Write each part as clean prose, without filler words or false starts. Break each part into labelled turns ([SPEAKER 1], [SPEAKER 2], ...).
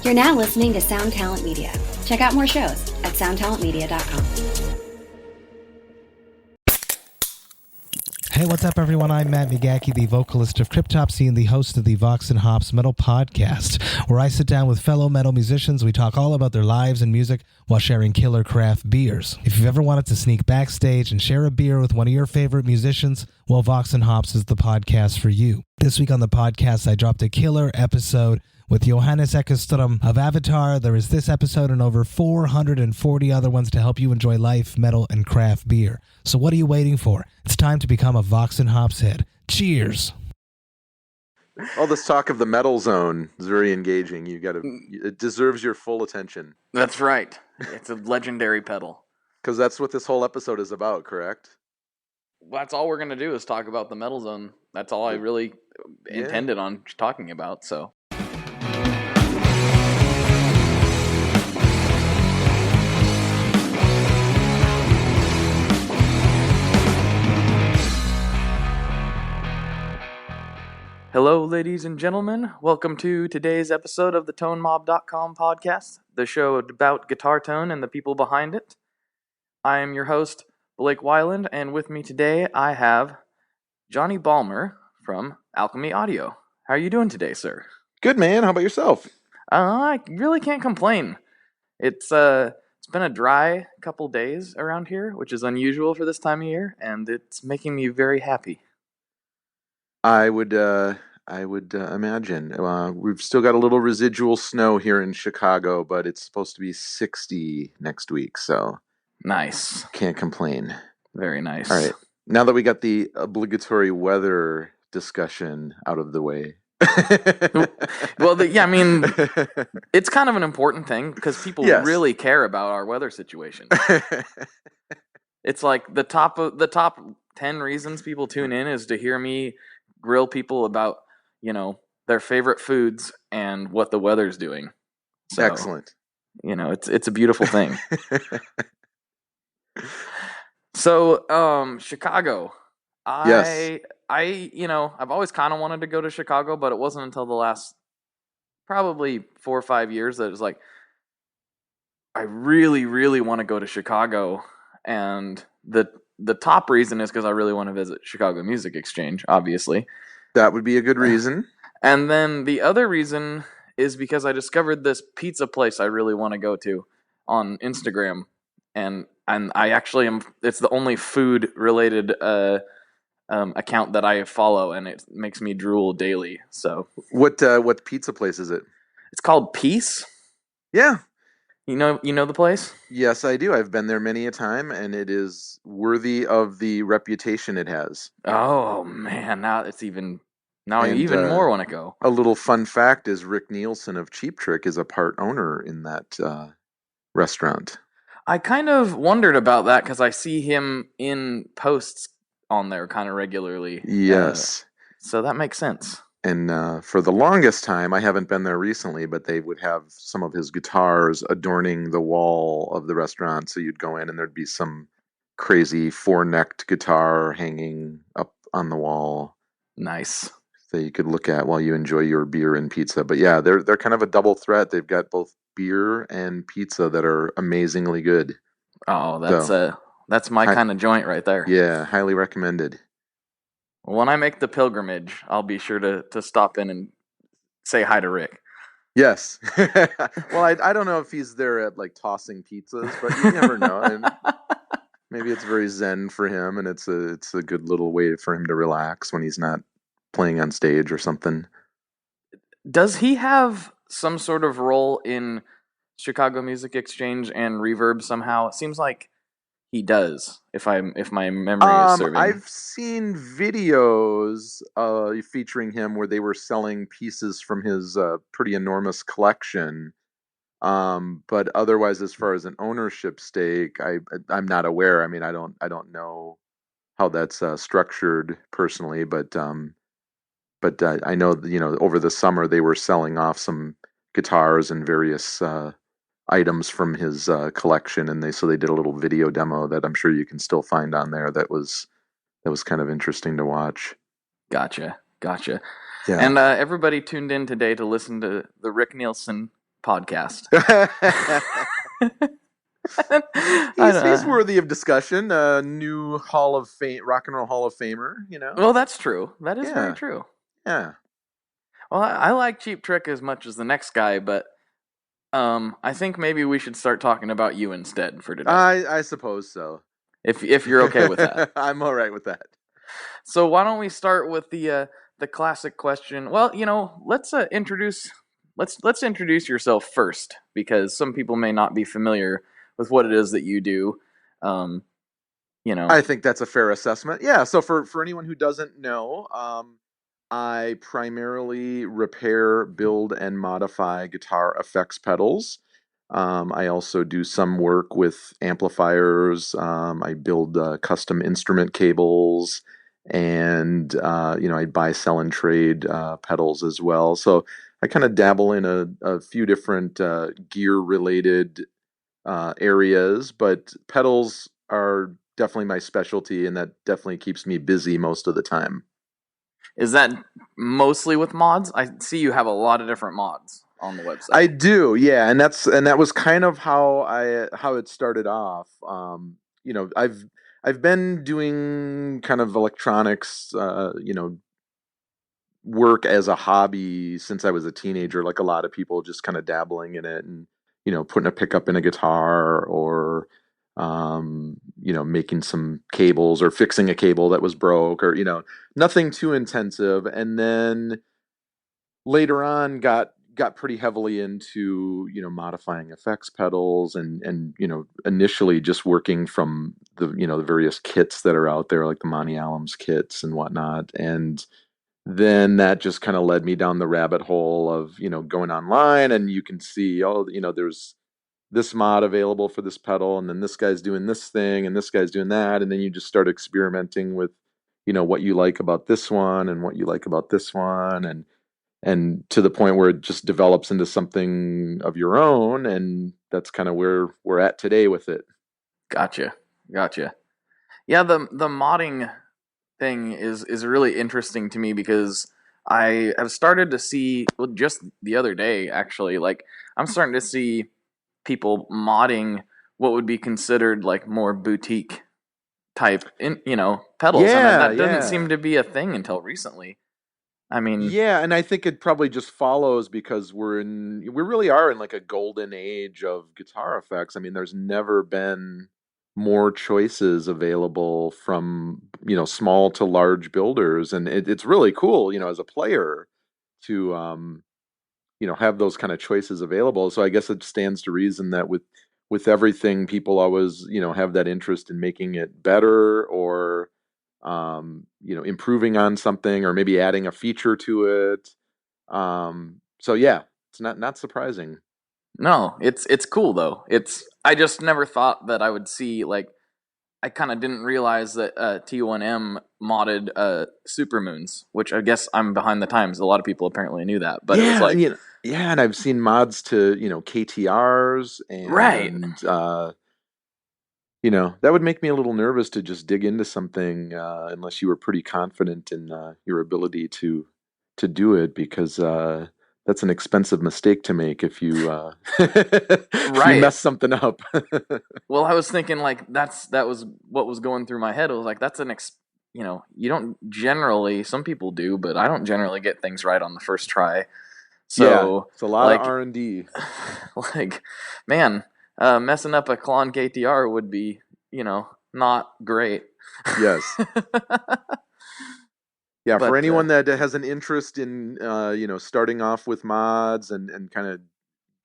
[SPEAKER 1] You're now listening to Sound Talent Media. Check out more shows at soundtalentmedia.com.
[SPEAKER 2] Hey, what's up, everyone? I'm Matt Migaki, the vocalist of Cryptopsy and the host of the Vox and Hops Metal Podcast, where I sit down with fellow metal musicians. We talk all about their lives and music while sharing killer craft beers. If you've ever wanted to sneak backstage and share a beer with one of your favorite musicians, well, Vox and Hops is the podcast for you. This week on the podcast, I dropped a killer episode with Johannes Ekström of Avatar. There is this episode and over 440 other ones to help you enjoy life, metal, and craft beer. So what are you waiting for? It's time to become a Vox and Hops head. Cheers!
[SPEAKER 3] All this talk of the metal zone is very engaging. It deserves your full attention.
[SPEAKER 4] That's right. It's a legendary pedal.
[SPEAKER 3] Because that's what this whole episode is about, correct?
[SPEAKER 4] That's all we're going to do is talk about the metal zone. That's all I really intended on talking about, so... Hello, ladies and gentlemen. Welcome to today's episode of the ToneMob.com podcast, the show about guitar tone and the people behind it. I am your host, Blake Weiland, and with me today I have Johnny Balmer from Alchemy Audio. How are you doing today, sir?
[SPEAKER 3] Good, man. How about yourself?
[SPEAKER 4] I really can't complain. It's been a dry couple days around here, which is unusual for this time of year, and it's making me very happy.
[SPEAKER 3] I would imagine. We've still got a little residual snow here in Chicago, but it's supposed to be 60 next week, so...
[SPEAKER 4] Nice.
[SPEAKER 3] Can't complain.
[SPEAKER 4] Very nice.
[SPEAKER 3] All right. Now that we got the obligatory weather discussion out of the way.
[SPEAKER 4] Well, it's kind of an important thing because people really care about our weather situation. It's like the top 10 reasons people tune in is to hear me grill people about, their favorite foods and what the weather's doing. So,
[SPEAKER 3] excellent.
[SPEAKER 4] It's a beautiful thing. So, Chicago. I've always kind of wanted to go to Chicago, but it wasn't until the last probably 4 or 5 years that it was like, I really, really want to go to Chicago. And the top reason is because I really want to visit Chicago Music Exchange, obviously.
[SPEAKER 3] That would be a good reason.
[SPEAKER 4] And then the other reason is because I discovered this pizza place I really want to go to on Instagram. And I actually am, it's the only food related account that I follow, and it makes me drool daily. So
[SPEAKER 3] what pizza place is it?
[SPEAKER 4] It's called Peace.
[SPEAKER 3] Yeah.
[SPEAKER 4] You know the place?
[SPEAKER 3] Yes, I do. I've been there many a time, and it is worthy of the reputation it has.
[SPEAKER 4] Oh man, I even more want to go.
[SPEAKER 3] A little fun fact is Rick Nielsen of Cheap Trick is a part owner in that restaurant.
[SPEAKER 4] I kind of wondered about that because I see him in posts on there kind of regularly.
[SPEAKER 3] Yes.
[SPEAKER 4] So that makes sense.
[SPEAKER 3] And for the longest time, I haven't been there recently, but they would have some of his guitars adorning the wall of the restaurant. So you'd go in and there'd be some crazy four-necked guitar hanging up on the wall.
[SPEAKER 4] Nice.
[SPEAKER 3] That you could look at while you enjoy your beer and pizza. But yeah, they're kind of a double threat. They've got both beer and pizza that are amazingly good.
[SPEAKER 4] Oh, that's my kind of joint right there.
[SPEAKER 3] Yeah, highly recommended.
[SPEAKER 4] When I make the pilgrimage, I'll be sure to stop in and say hi to Rick.
[SPEAKER 3] Yes. Well, I don't know if he's there at like tossing pizzas, but you never know. And maybe it's very zen for him, and it's a good little way for him to relax when he's not playing on stage or something.
[SPEAKER 4] Does he have some sort of role in Chicago Music Exchange and Reverb somehow? It seems like he does, if my memory is serving.
[SPEAKER 3] I've seen videos featuring him where they were selling pieces from his pretty enormous collection. But otherwise, as far as an ownership stake, I'm not aware. I mean, I don't know how that's structured personally, but I know over the summer they were selling off some guitars and various items from his collection, and they did a little video demo that I'm sure you can still find on there. That was kind of interesting to watch.
[SPEAKER 4] Gotcha.
[SPEAKER 3] Yeah.
[SPEAKER 4] And everybody tuned in today to listen to the Rick Nielsen podcast.
[SPEAKER 3] He's worthy of discussion. New Hall of Fame, Rock and Roll Hall of Famer.
[SPEAKER 4] Well, that's true. That is very true.
[SPEAKER 3] Yeah.
[SPEAKER 4] Well, I like Cheap Trick as much as the next guy, but I think maybe we should start talking about you instead for today.
[SPEAKER 3] I suppose so.
[SPEAKER 4] If you're okay with that.
[SPEAKER 3] I'm all right with that.
[SPEAKER 4] So why don't we start with the classic question? Well, let's introduce yourself first, because some people may not be familiar with what it is that you do.
[SPEAKER 3] I think that's a fair assessment. Yeah. So for anyone who doesn't know, I primarily repair, build, and modify guitar effects pedals. I also do some work with amplifiers. I build custom instrument cables, and I buy, sell, and trade pedals as well. So I kind of dabble in a few different gear-related areas, but pedals are definitely my specialty, and that definitely keeps me busy most of the time.
[SPEAKER 4] Is that mostly with mods? I see you have a lot of different mods on the website.
[SPEAKER 3] I do, yeah, and that was kind of how it started off. I've been doing kind of electronics, work as a hobby since I was a teenager, like a lot of people, just kind of dabbling in it and putting a pickup in a guitar, or making some cables or fixing a cable that was broke, or nothing too intensive. And then later on got pretty heavily into modifying effects pedals, and initially just working from the the various kits that are out there, like the Monty Allams kits and whatnot. And then that just kind of led me down the rabbit hole of going online, and you can see, there's this mod available for this pedal, and then this guy's doing this thing, and this guy's doing that, and then you just start experimenting with what you like about this one and what you like about this one, and to the point where it just develops into something of your own. And that's kind of where we're at today with it.
[SPEAKER 4] Gotcha. Yeah, the modding thing is really interesting to me, because I have started to see, well, just the other day actually, like I'm starting to see people modding what would be considered like more boutique type pedals.
[SPEAKER 3] Yeah,
[SPEAKER 4] and that doesn't seem to be a thing until recently. I mean,
[SPEAKER 3] yeah, and I think it probably just follows because we really are in like a golden age of guitar effects. I mean, there's never been more choices available from small to large builders, and it's really cool as a player to have those kind of choices available. So I guess it stands to reason that with everything, people always have that interest in making it better, or improving on something, or maybe adding a feature to it. So yeah, it's not surprising.
[SPEAKER 4] No, it's cool though. I just never thought that I would see, like, I kind of didn't realize that T1M modded Supermoons, which I guess I'm behind the times. A lot of people apparently knew that, but
[SPEAKER 3] yeah,
[SPEAKER 4] it was like,
[SPEAKER 3] yeah, and I've seen mods to KTRs, and
[SPEAKER 4] right.
[SPEAKER 3] That would make me a little nervous to just dig into something unless you were pretty confident in your ability to do it, because that's an expensive mistake to make if you if you mess something up.
[SPEAKER 4] Well, I was thinking like that was what was going through my head. It was like, that's you don't generally, some people do, but I don't generally get things right on the first try. So
[SPEAKER 3] yeah, it's a lot of R&D.
[SPEAKER 4] Like, man, messing up a Klon KTR would be, not great.
[SPEAKER 3] Yes. Yeah, but for anyone that has an interest in, starting off with mods and kind of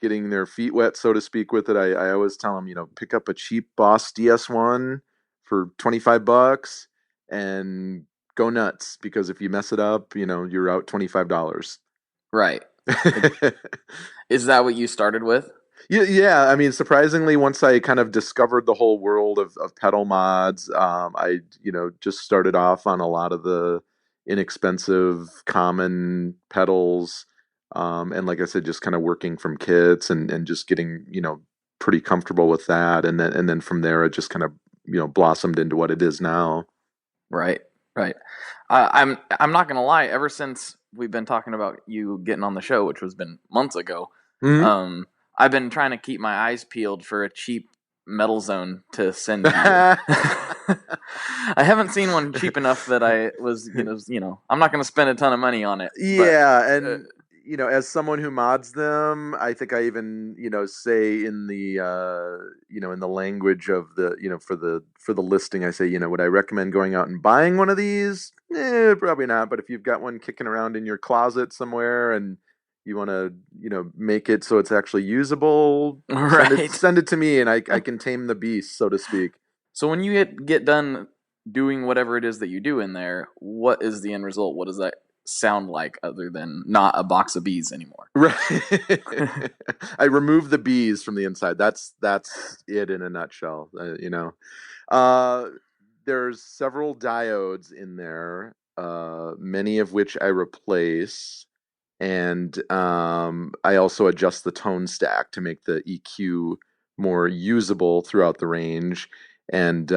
[SPEAKER 3] getting their feet wet, so to speak, with it, I always tell them, pick up a cheap Boss DS1 for $25 and go nuts, because if you mess it up, you're out $25.
[SPEAKER 4] Right. Is that what you started with?
[SPEAKER 3] Yeah. I mean, surprisingly, once I kind of discovered the whole world of pedal mods, I just started off on a lot of the inexpensive, common pedals, and like I said, just kind of working from kits and just getting pretty comfortable with that, and then from there it just kind of blossomed into what it is now.
[SPEAKER 4] Right. I'm not gonna lie. Ever since we've been talking about you getting on the show, which was been months ago,
[SPEAKER 3] mm-hmm.
[SPEAKER 4] I've been trying to keep my eyes peeled for a cheap Metal Zone to send to you. I haven't seen one cheap enough that I was, I'm not going to spend a ton of money on it.
[SPEAKER 3] Yeah, but, and as someone who mods them, I think I even, say in the, in the language of the, for the listing, I say, would I recommend going out and buying one of these? Probably not. But if you've got one kicking around in your closet somewhere and you want to, make it so it's actually usable,
[SPEAKER 4] right.
[SPEAKER 3] send it to me, and I can tame the beast, so to speak.
[SPEAKER 4] So when you get done doing whatever it is that you do in there, what is the end result? What does that sound like other than not a box of bees anymore?
[SPEAKER 3] Right. I remove the bees from the inside. That's it in a nutshell. There's several diodes in there, many of which I replace, and I also adjust the tone stack to make the EQ more usable throughout the range, and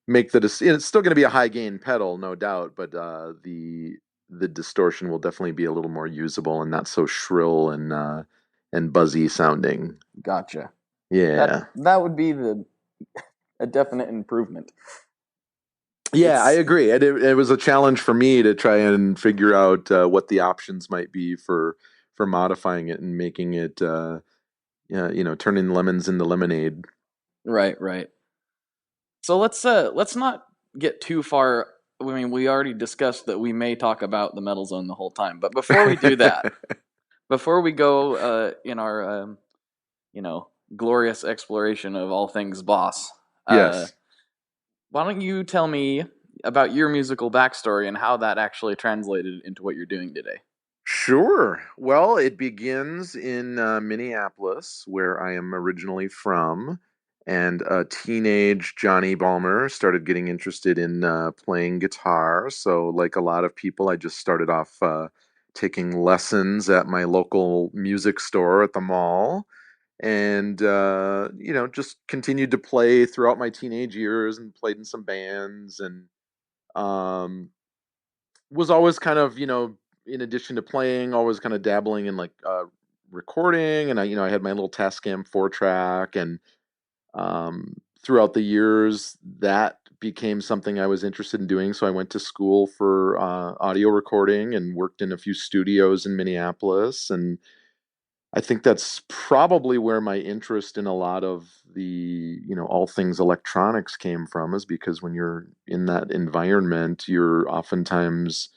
[SPEAKER 3] make it's still going to be a high gain pedal, no doubt, but the distortion will definitely be a little more usable and not so shrill and buzzy sounding.
[SPEAKER 4] Gotcha.
[SPEAKER 3] Yeah,
[SPEAKER 4] that would be a definite improvement.
[SPEAKER 3] Yeah, I agree. It was a challenge for me to try and figure out what the options might be for modifying it and making it, turning lemons into lemonade.
[SPEAKER 4] Right. So let's not get too far. I mean, we already discussed that we may talk about the Metal Zone the whole time, but before we do that, before we go in our glorious exploration of all things Boss,
[SPEAKER 3] yes.
[SPEAKER 4] Why don't you tell me about your musical backstory and how that actually translated into what you're doing today?
[SPEAKER 3] Sure. Well, it begins in Minneapolis, where I am originally from. And a teenage Johnny Balmer started getting interested in playing guitar. So, like a lot of people, I just started off taking lessons at my local music store at the mall. And, just continued to play throughout my teenage years and played in some bands and um, was always kind of, in addition to playing, always kind of dabbling in like recording. And I had my little Tascam 4-track, and throughout the years that became something I was interested in doing. So I went to school for audio recording and worked in a few studios in Minneapolis. And I think that's probably where my interest in a lot of the, all things electronics came from, is because when you're in that environment, you're oftentimes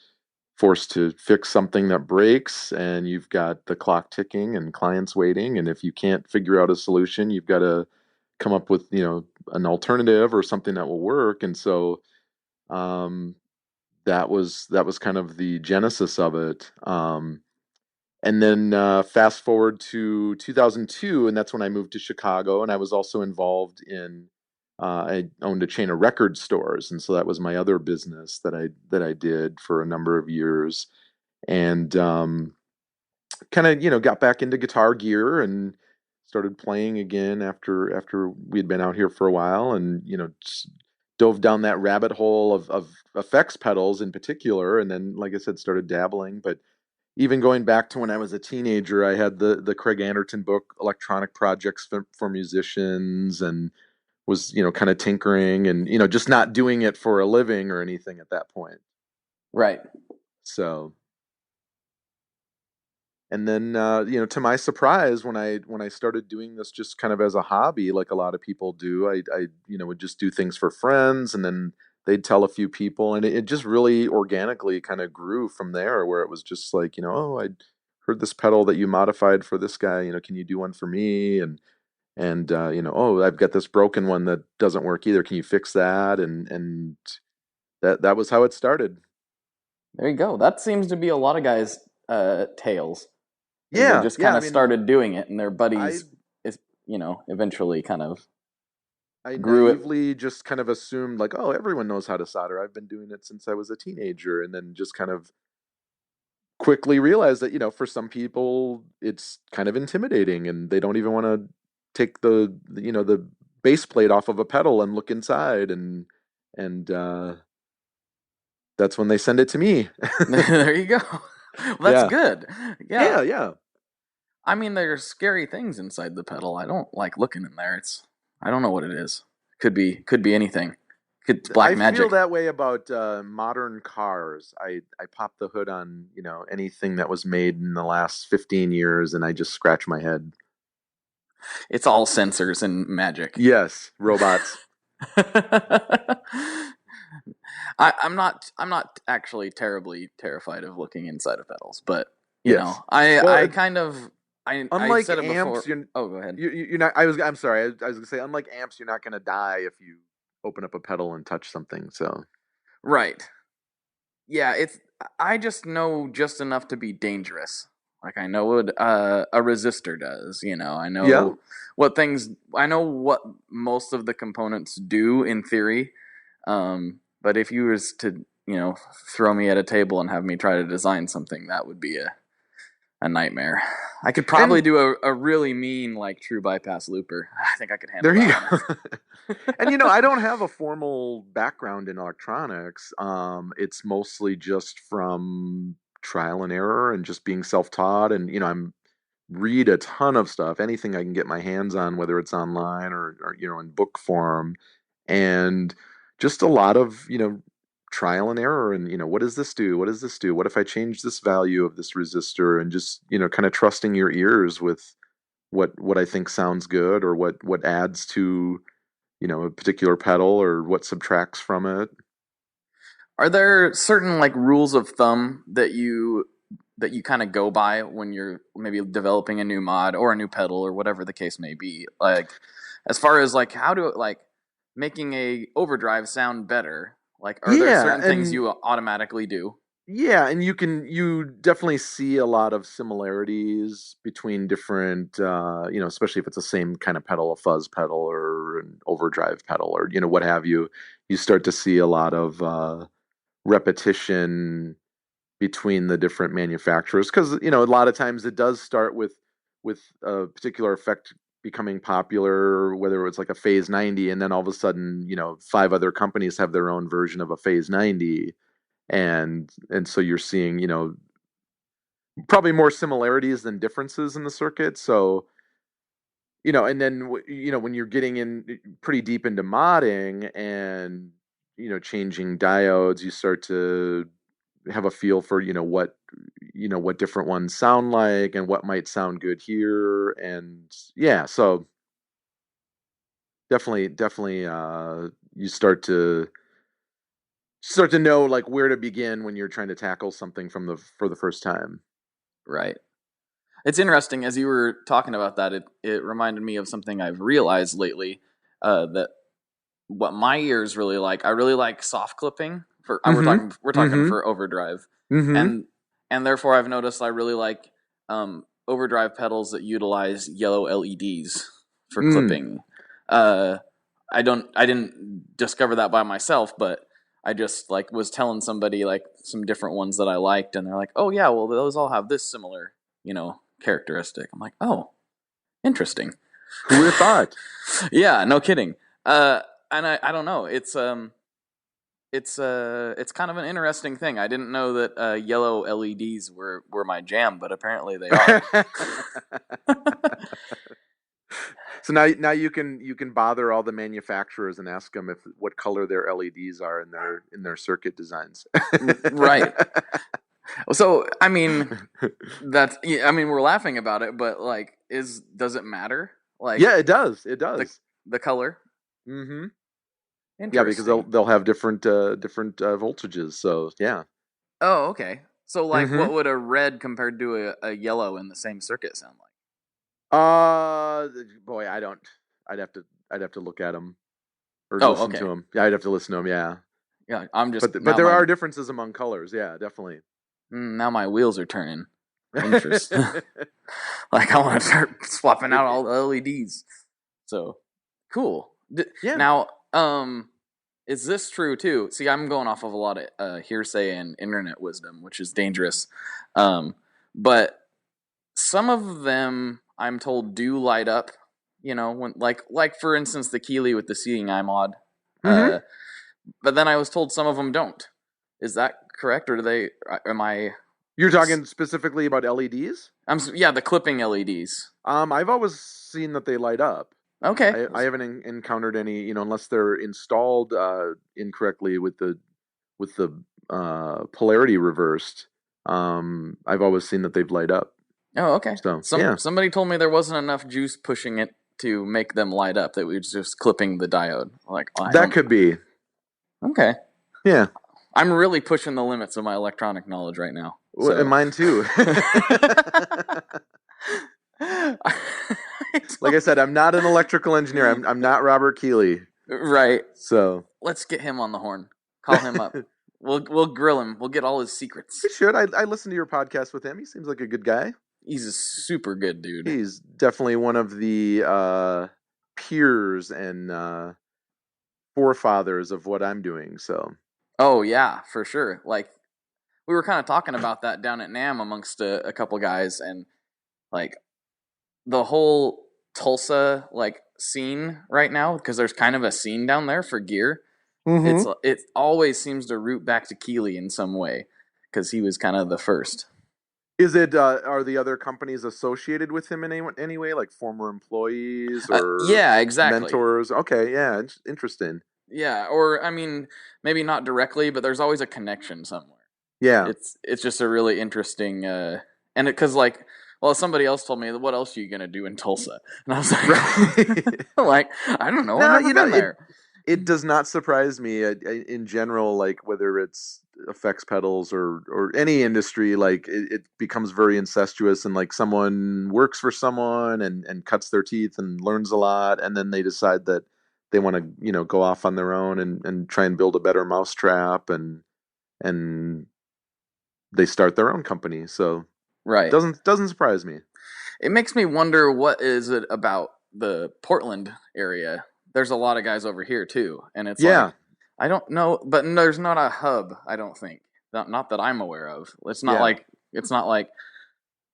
[SPEAKER 3] forced to fix something that breaks, and you've got the clock ticking and clients waiting. And if you can't figure out a solution, you've got to come up with, an alternative or something that will work. And so um, that was kind of the genesis of it. And then fast forward to 2002, and that's when I moved to Chicago, and I was also involved in. I owned a chain of record stores, and so that was my other business that I did for a number of years, and kind of got back into guitar gear and started playing again after we'd been out here for a while, and just dove down that rabbit hole of effects pedals in particular, and then, like I said, started dabbling, but even going back to when I was a teenager, I had the Craig Anderton book, Electronic Projects for Musicians, and was, kind of tinkering and, just not doing it for a living or anything at that point.
[SPEAKER 4] Right.
[SPEAKER 3] So, and then, to my surprise, when I started doing this just kind of as a hobby, like a lot of people do, I would just do things for friends, and then they'd tell a few people, and it just really organically kind of grew from there, where it was just like, oh, I heard this pedal that you modified for this guy, can you do one for me? And oh, I've got this broken one that doesn't work either. Can you fix that? And that was how it started.
[SPEAKER 4] There you go. That seems to be a lot of guys' tales.
[SPEAKER 3] Yeah,
[SPEAKER 4] they just kind of started doing it, and their buddies, eventually kind of
[SPEAKER 3] I
[SPEAKER 4] grew
[SPEAKER 3] naively just kind of assumed like, oh, everyone knows how to solder. I've been doing it since I was a teenager, and then just kind of quickly realized that for some people it's kind of intimidating, and they don't even want to take the base plate off of a pedal and look inside, and that's when they send it to me.
[SPEAKER 4] There you go. Well, that's good.
[SPEAKER 3] Yeah.
[SPEAKER 4] I mean, there's scary things inside the pedal. I don't like looking in there. I don't know what it is. Could be anything. It's black magic.
[SPEAKER 3] I feel that way about modern cars. I pop the hood on, anything that was made in the last 15 years, and I just scratch my head.
[SPEAKER 4] It's all sensors and magic.
[SPEAKER 3] Yes, robots.
[SPEAKER 4] I'm not actually terribly terrified of looking inside of pedals, but you know, I
[SPEAKER 3] unlike
[SPEAKER 4] said it
[SPEAKER 3] amps,
[SPEAKER 4] before. Go ahead.
[SPEAKER 3] You're not. I'm sorry. I was gonna say, unlike amps, you're not gonna die if you open up a pedal and touch something. So,
[SPEAKER 4] right. Yeah, I just know just enough to be dangerous. Like I know what a resistor does. I know what most of the components do in theory. But if you was to, throw me at a table and have me try to design something, that would be a nightmare. I could probably do a really mean, like, true bypass looper. I think I could handle that. There you
[SPEAKER 3] go. And, I don't have a formal background in electronics. It's mostly just from trial and error and just being self-taught. And, I'm read a ton of stuff, anything I can get my hands on, whether it's online or in book form. And just a lot of, trial and error and, what does this do? What does this do? What if I change this value of this resistor? And just, kind of trusting your ears with what I think sounds good or what adds to, a particular pedal or what subtracts from it.
[SPEAKER 4] Are there certain like rules of thumb that you kind of go by when you're maybe developing a new mod or a new pedal or whatever the case may be? Like, as far as like how to like making a overdrive sound better, like are there certain things you automatically do?
[SPEAKER 3] Yeah, and you definitely see a lot of similarities between different, especially if it's the same kind of pedal, a fuzz pedal or an overdrive pedal or, what have you. You start to see a lot of repetition between the different manufacturers because, a lot of times it does start with a particular effect becoming popular, whether it's like a phase 90, and then all of a sudden, 5 other companies have their own version of a phase 90. And so you're seeing, probably more similarities than differences in the circuit. So, and then, when you're getting in pretty deep into modding and, changing diodes, you start to have a feel for, what different ones sound like and what might sound good here. And yeah, so definitely, you start to know like where to begin when you're trying to tackle something for the first time.
[SPEAKER 4] Right. It's interesting as you were talking about that. It reminded me of something I've realized lately that what my ears really like. I really like soft clipping for. We're talking for overdrive, and therefore I've noticed I really like overdrive pedals that utilize yellow LEDs for clipping. I didn't discover that by myself, but I just like was telling somebody like some different ones that I liked, and they're like, "Oh yeah, well those all have this similar, characteristic." I'm like, "Oh, interesting."
[SPEAKER 3] Who would have thought?
[SPEAKER 4] Yeah, no kidding. And I don't know. It's kind of an interesting thing. I didn't know that yellow LEDs were my jam, but apparently they are.
[SPEAKER 3] So now you can bother all the manufacturers and ask them what color their LEDs are in their circuit designs.
[SPEAKER 4] Right. So I mean, we're laughing about it, but like, does it matter? Like,
[SPEAKER 3] yeah, it does. It does.
[SPEAKER 4] The color.
[SPEAKER 3] Mm-hmm. Yeah, because they'll have different voltages. So yeah.
[SPEAKER 4] Oh, okay. So like, what would a red compared to a yellow in the same circuit sound like?
[SPEAKER 3] Boy, I don't. I'd have to look at them or listen to them. Yeah, I'd have to listen to them. Yeah.
[SPEAKER 4] Yeah, I'm just.
[SPEAKER 3] But there are differences among colors. Yeah, definitely.
[SPEAKER 4] Now my wheels are turning. Interesting. Like I want to start swapping out all the LEDs. So cool.
[SPEAKER 3] Yeah.
[SPEAKER 4] Now, is this true too? See, I'm going off of a lot of hearsay and internet wisdom, which is dangerous. But some of them, I'm told, do light up. When like for instance, the Keeley with the Seeing Eye mod. But then I was told some of them don't. Is that correct, or am I
[SPEAKER 3] You're talking specifically about LEDs?
[SPEAKER 4] Yeah, the clipping LEDs.
[SPEAKER 3] I've always seen that they light up.
[SPEAKER 4] Okay.
[SPEAKER 3] I haven't encountered any, unless they're installed incorrectly with the polarity reversed. I've always seen that they've light up.
[SPEAKER 4] Oh, okay.
[SPEAKER 3] So yeah,
[SPEAKER 4] Somebody told me there wasn't enough juice pushing it to make them light up. That we were just clipping the diode. Like
[SPEAKER 3] that could be.
[SPEAKER 4] Okay.
[SPEAKER 3] Yeah.
[SPEAKER 4] I'm really pushing the limits of my electronic knowledge right now.
[SPEAKER 3] Well, and mine too. Like I said, I'm not an electrical engineer. I'm not Robert Keeley.
[SPEAKER 4] Right.
[SPEAKER 3] So
[SPEAKER 4] let's get him on the horn. Call him up. We'll grill him. We'll get all his secrets.
[SPEAKER 3] We should. I listened to your podcast with him. He seems like a good guy.
[SPEAKER 4] He's a super good dude.
[SPEAKER 3] He's definitely one of the peers and forefathers of what I'm doing. So.
[SPEAKER 4] Oh yeah, for sure. Like we were kind of talking about that down at NAMM amongst a couple guys, and like the whole Tulsa like scene right now, because there's kind of a scene down there for gear. Mm-hmm. It always seems to root back to Keeley in some way, because he was kind of the first.
[SPEAKER 3] Is it? Are the other companies associated with him in any way, like former employees or
[SPEAKER 4] yeah, exactly,
[SPEAKER 3] mentors? Okay, yeah, interesting.
[SPEAKER 4] Yeah, or I mean, maybe not directly, but there's always a connection somewhere.
[SPEAKER 3] Yeah,
[SPEAKER 4] it's just a really interesting, and because like, well, somebody else told me, what else are you gonna do in Tulsa? And I was like, right. Like I don't know. I've never been there.
[SPEAKER 3] It does not surprise me in general, like whether it's effects pedals or any industry, like it becomes very incestuous, and like someone works for someone and cuts their teeth and learns a lot, and then they decide that they want to, go off on their own and try and build a better mousetrap, and they start their own company. So
[SPEAKER 4] right,
[SPEAKER 3] doesn't surprise me.
[SPEAKER 4] It makes me wonder, what is it about the Portland area? There's a lot of guys over here too, and it's like, I don't know, but there's not a hub. I don't think, not that I'm aware of. It's not like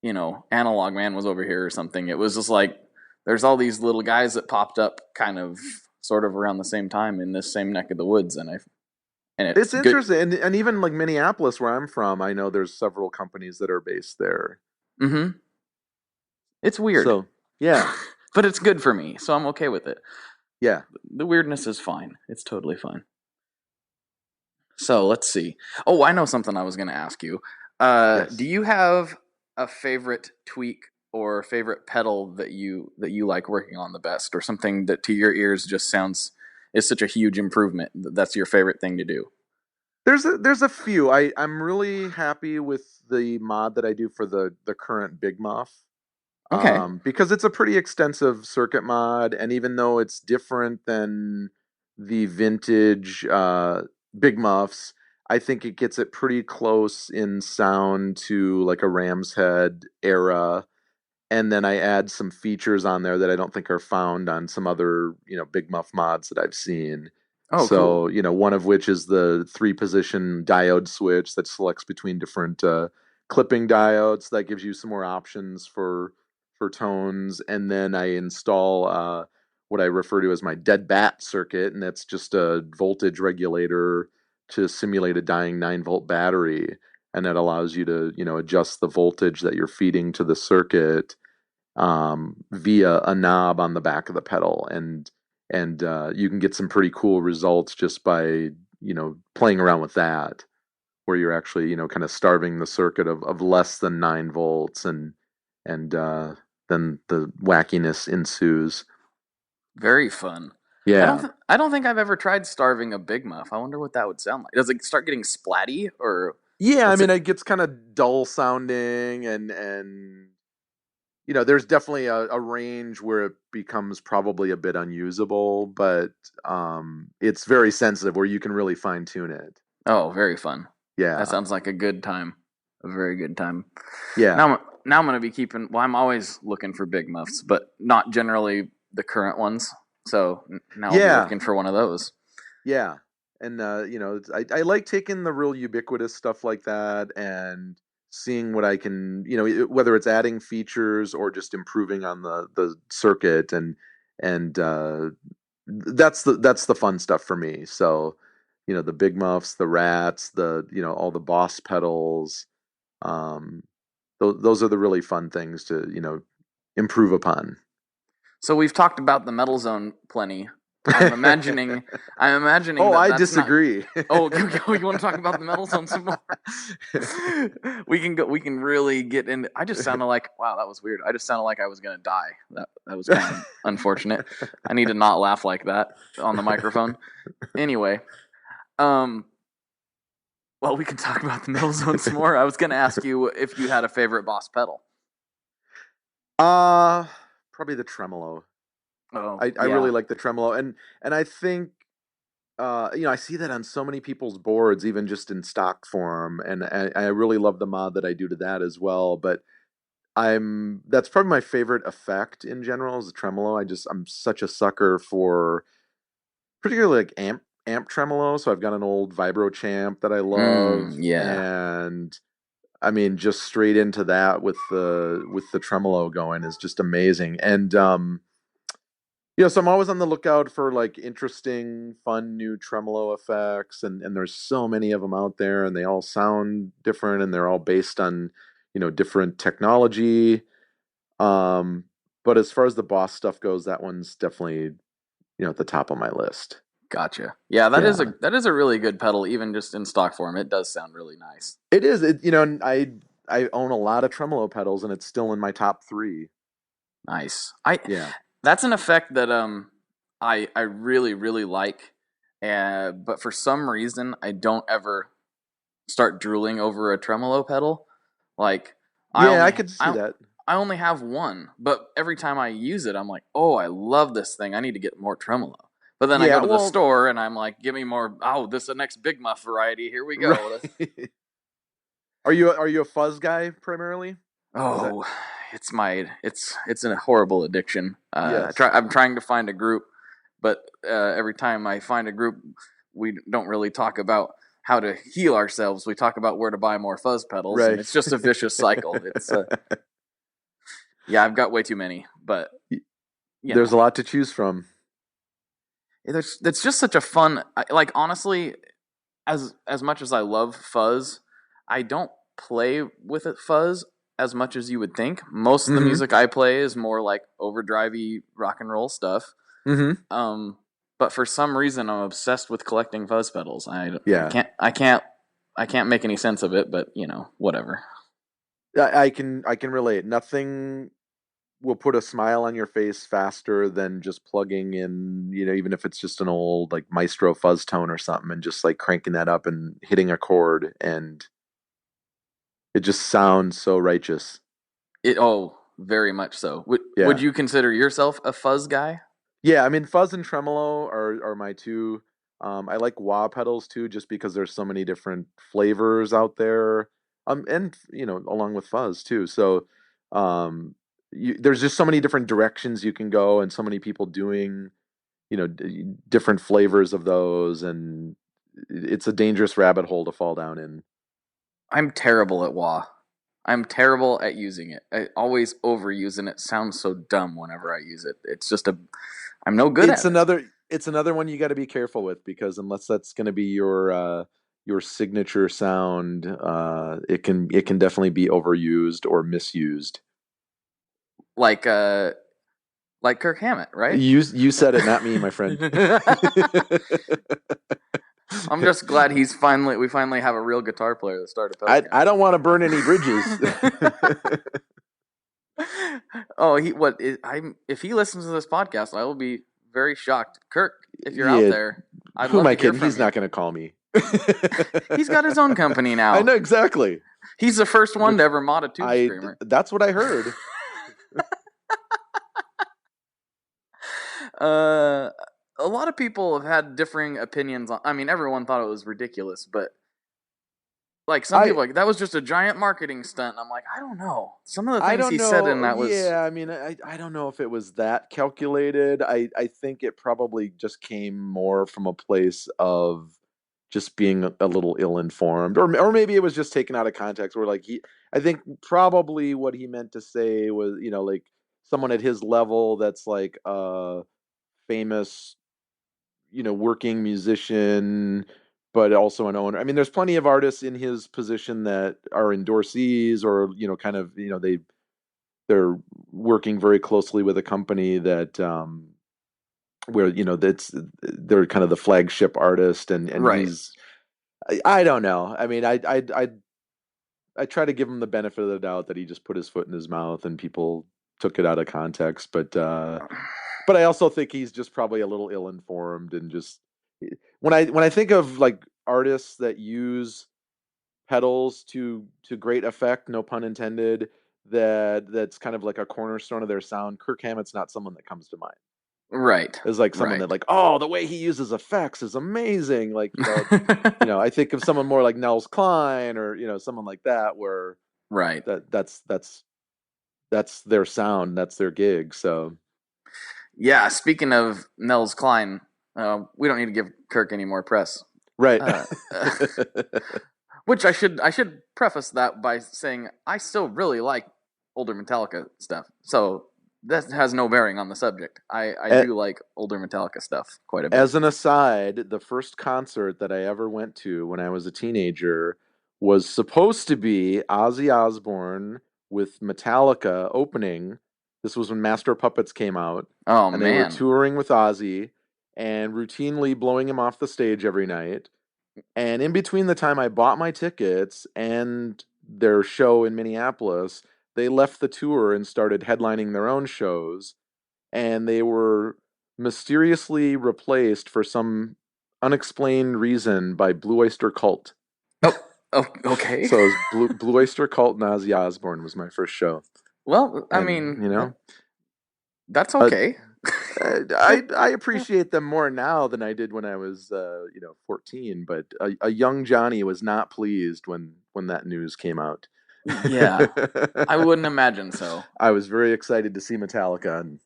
[SPEAKER 4] Analog Man was over here or something. It was just like there's all these little guys that popped up kind of sort of around the same time in this same neck of the woods, and it's
[SPEAKER 3] interesting. And even like Minneapolis, where I'm from, I know there's several companies that are based there.
[SPEAKER 4] Mm-hmm. It's weird.
[SPEAKER 3] So yeah,
[SPEAKER 4] but it's good for me, so I'm okay with it.
[SPEAKER 3] Yeah.
[SPEAKER 4] The weirdness is fine. It's totally fine. So let's see. Oh, I know something I was going to ask you. Yes. Do you have a favorite tweak or favorite pedal that you like working on the best, or something that to your ears just is such a huge improvement that's your favorite thing to do?
[SPEAKER 3] There's a few. I'm really happy with the mod that I do for the current Big Muff.
[SPEAKER 4] Okay.
[SPEAKER 3] Because it's a pretty extensive circuit mod, and even though it's different than the vintage Big Muffs, I think it gets it pretty close in sound to like a Ram's Head era. And then I add some features on there that I don't think are found on some other, Big Muff mods that I've seen.
[SPEAKER 4] Oh,
[SPEAKER 3] so,
[SPEAKER 4] cool.
[SPEAKER 3] One of which is the 3-position diode switch that selects between different clipping diodes. That gives you some more options for tones. And then I install what I refer to as my dead bat circuit, and that's just a voltage regulator to simulate a dying 9-volt battery. And that allows you to, adjust the voltage that you're feeding to the circuit via a knob on the back of the pedal. And you can get some pretty cool results just by, playing around with that, where you're actually, kind of starving the circuit of less than 9 volts, and then the wackiness ensues.
[SPEAKER 4] Very fun.
[SPEAKER 3] Yeah.
[SPEAKER 4] I don't think I've ever tried starving a Big Muff. I wonder what that would sound like. Does it start getting splatty, or?
[SPEAKER 3] Yeah, I mean, it gets kind of dull sounding, and there's definitely a range where it becomes probably a bit unusable, but it's very sensitive where you can really fine tune it.
[SPEAKER 4] Oh, very fun.
[SPEAKER 3] Yeah.
[SPEAKER 4] That sounds like a good time. A very good time.
[SPEAKER 3] Yeah.
[SPEAKER 4] Now I'm going to be keeping, I'm always looking for Big Muffs, but not generally the current ones. So now I'll be looking for one of those.
[SPEAKER 3] Yeah. And, I like taking the real ubiquitous stuff like that and seeing what I can, whether it's adding features or just improving on the circuit, and that's the fun stuff for me. So, the Big Muffs, the Rats, all the Boss pedals, Um, those are the really fun things to, improve upon.
[SPEAKER 4] So we've talked about the metal zone plenty. I'm imagining. I'm imagining
[SPEAKER 3] Oh,
[SPEAKER 4] that
[SPEAKER 3] I
[SPEAKER 4] that's not.
[SPEAKER 3] disagree.
[SPEAKER 4] Oh, you want to talk about the metal zone some more? We can go. We can really get into. I just sounded like, wow, that was weird. I just sounded like I was gonna die. That was kind of unfortunate. I need to not laugh like that on the microphone. Anyway, well, we can talk about the metal zone some more. I was gonna ask you if you had a favorite Boss pedal.
[SPEAKER 3] Probably the tremolo.
[SPEAKER 4] Oh,
[SPEAKER 3] I
[SPEAKER 4] yeah.
[SPEAKER 3] really like the tremolo, and I think I see that on so many people's boards, even just in stock form, and I really love the mod that I do to that as well. But that's probably my favorite effect in general is the tremolo. I'm such a sucker for particularly like amp tremolo. So I've got an old Vibro Champ that I love,
[SPEAKER 4] Yeah.
[SPEAKER 3] and I mean just straight into that with the tremolo going is just amazing. And so I'm always on the lookout for like interesting, fun new tremolo effects, and there's so many of them out there, and they all sound different, and they're all based on, different technology. Um, but as far as the Boss stuff goes, that one's definitely, at the top of my list.
[SPEAKER 4] Gotcha. Yeah,
[SPEAKER 3] Yeah,
[SPEAKER 4] that is a really good pedal, even just in stock form. It does sound really nice.
[SPEAKER 3] it is. And I own a lot of tremolo pedals, and it's still in my top three.
[SPEAKER 4] Nice.
[SPEAKER 3] Yeah.
[SPEAKER 4] That's an effect that I really really like, but for some reason I don't ever start drooling over a tremolo pedal. Like
[SPEAKER 3] Yeah, I could see that.
[SPEAKER 4] I only have one, but every time I use it, I'm like, oh, I love this thing. I need to get more tremolo. But then I
[SPEAKER 3] Yeah,
[SPEAKER 4] go to the
[SPEAKER 3] well,
[SPEAKER 4] store and I'm like, give me more. Oh, this is the next Big Muff variety. Here we go.
[SPEAKER 3] right. Are you a fuzz guy primarily? Is that
[SPEAKER 4] Oh, it's a horrible addiction.
[SPEAKER 3] Yes.
[SPEAKER 4] I'm trying to find a group, but every time I find a group, we don't really talk about how to heal ourselves. We talk about where to buy more fuzz pedals, and
[SPEAKER 3] Right.
[SPEAKER 4] it's just a vicious cycle. Yeah, I've got way too many, but
[SPEAKER 3] There's a lot to choose from.
[SPEAKER 4] it's just such a fun. Like honestly, as much as I love fuzz, I don't play with it fuzz as much as you would think. Most of the
[SPEAKER 3] Mm-hmm.
[SPEAKER 4] music I play is more like overdrivey rock and roll stuff.
[SPEAKER 3] Mm-hmm.
[SPEAKER 4] But for some reason, I'm obsessed with collecting fuzz pedals.
[SPEAKER 3] Yeah.
[SPEAKER 4] I can't make any sense of it, but whatever.
[SPEAKER 3] I can relate. Nothing will put a smile on your face faster than just plugging in, even if it's just an old like Maestro fuzz tone or something, and just like cranking that up and hitting a chord, and it just sounds so righteous.
[SPEAKER 4] Very much so. Would
[SPEAKER 3] Yeah.
[SPEAKER 4] you consider yourself a fuzz guy?
[SPEAKER 3] Yeah, I mean fuzz and tremolo are my two. I like wah pedals too, just because there's so many different flavors out there. And along with fuzz too. So, um, there's just so many different directions you can go, and so many people doing, different flavors of those, and it's a dangerous rabbit hole to fall down in.
[SPEAKER 4] I'm terrible at wah. I'm terrible at using it. I always overuse and it sounds so dumb whenever I use it. I'm no good
[SPEAKER 3] It's
[SPEAKER 4] at it.
[SPEAKER 3] another one you got to be careful with, because unless that's going to be your signature sound, it can definitely be overused or misused.
[SPEAKER 4] Like like Kirk Hammett, right?
[SPEAKER 3] You said it, not me, my friend.
[SPEAKER 4] I'm just glad we finally have a real guitar player that started
[SPEAKER 3] I
[SPEAKER 4] pedal.
[SPEAKER 3] I don't want to burn any bridges.
[SPEAKER 4] Oh, if he listens to this podcast, I will be very shocked. Kirk, if you're out
[SPEAKER 3] Yeah,
[SPEAKER 4] there, I'd
[SPEAKER 3] who
[SPEAKER 4] love
[SPEAKER 3] am I
[SPEAKER 4] to hear
[SPEAKER 3] kidding?
[SPEAKER 4] from
[SPEAKER 3] He's
[SPEAKER 4] you.
[SPEAKER 3] not going to call me.
[SPEAKER 4] He's got his own company now.
[SPEAKER 3] I know exactly.
[SPEAKER 4] He's the first one to ever mod a tube screamer.
[SPEAKER 3] That's what I heard.
[SPEAKER 4] A lot of people have had differing opinions on. I mean, everyone thought it was ridiculous, but like some people, like that was just a giant marketing stunt. I'm like, I don't know. Some of the things he said in that was.
[SPEAKER 3] Yeah, I mean, I don't know if it was that calculated. I think it probably just came more from a place of just being a little ill-informed, or maybe it was just taken out of context, where like I think probably what he meant to say was, like someone at his level that's like a famous, working musician, but also an owner. I mean, there's plenty of artists in his position that are endorsees, or kind of they're working very closely with a company that where they're kind of the flagship artist, and
[SPEAKER 4] Right.
[SPEAKER 3] he's, I don't know. I mean, I try to give him the benefit of the doubt that he just put his foot in his mouth and people took it out of context, but I also think he's just probably a little ill-informed, and just when I think of like artists that use pedals to great effect, no pun intended, that's kind of like a cornerstone of their sound, Kirk Hammett's not someone that comes to mind.
[SPEAKER 4] Right.
[SPEAKER 3] Is like someone that like, oh, the way he uses effects is amazing. Like, I think of someone more like Nels Cline, or someone like that, where
[SPEAKER 4] right.
[SPEAKER 3] That's their sound, that's their gig. So
[SPEAKER 4] yeah, speaking of Nels Cline, we don't need to give Kirk any more press.
[SPEAKER 3] Right.
[SPEAKER 4] Which I should preface that by saying I still really like older Metallica stuff. So that has no bearing on the subject. I do like older Metallica stuff quite a bit.
[SPEAKER 3] As an aside, the first concert that I ever went to when I was a teenager was supposed to be Ozzy Osbourne with Metallica opening. This was when Master of Puppets came out.
[SPEAKER 4] Oh,
[SPEAKER 3] and
[SPEAKER 4] man.
[SPEAKER 3] They were touring with Ozzy and routinely blowing him off the stage every night. And in between the time I bought my tickets and their show in Minneapolis, they left the tour and started headlining their own shows. And they were mysteriously replaced for some unexplained reason by Blue Oyster Cult.
[SPEAKER 4] Oh, okay.
[SPEAKER 3] So it was Blue Oyster Cult and Ozzy Osbourne was my first show.
[SPEAKER 4] Well, I mean, that's okay.
[SPEAKER 3] I appreciate them more now than I did when I was 14, but a young Johnny was not pleased when that news came out.
[SPEAKER 4] Yeah, I wouldn't imagine so.
[SPEAKER 3] I was very excited to see Metallica, and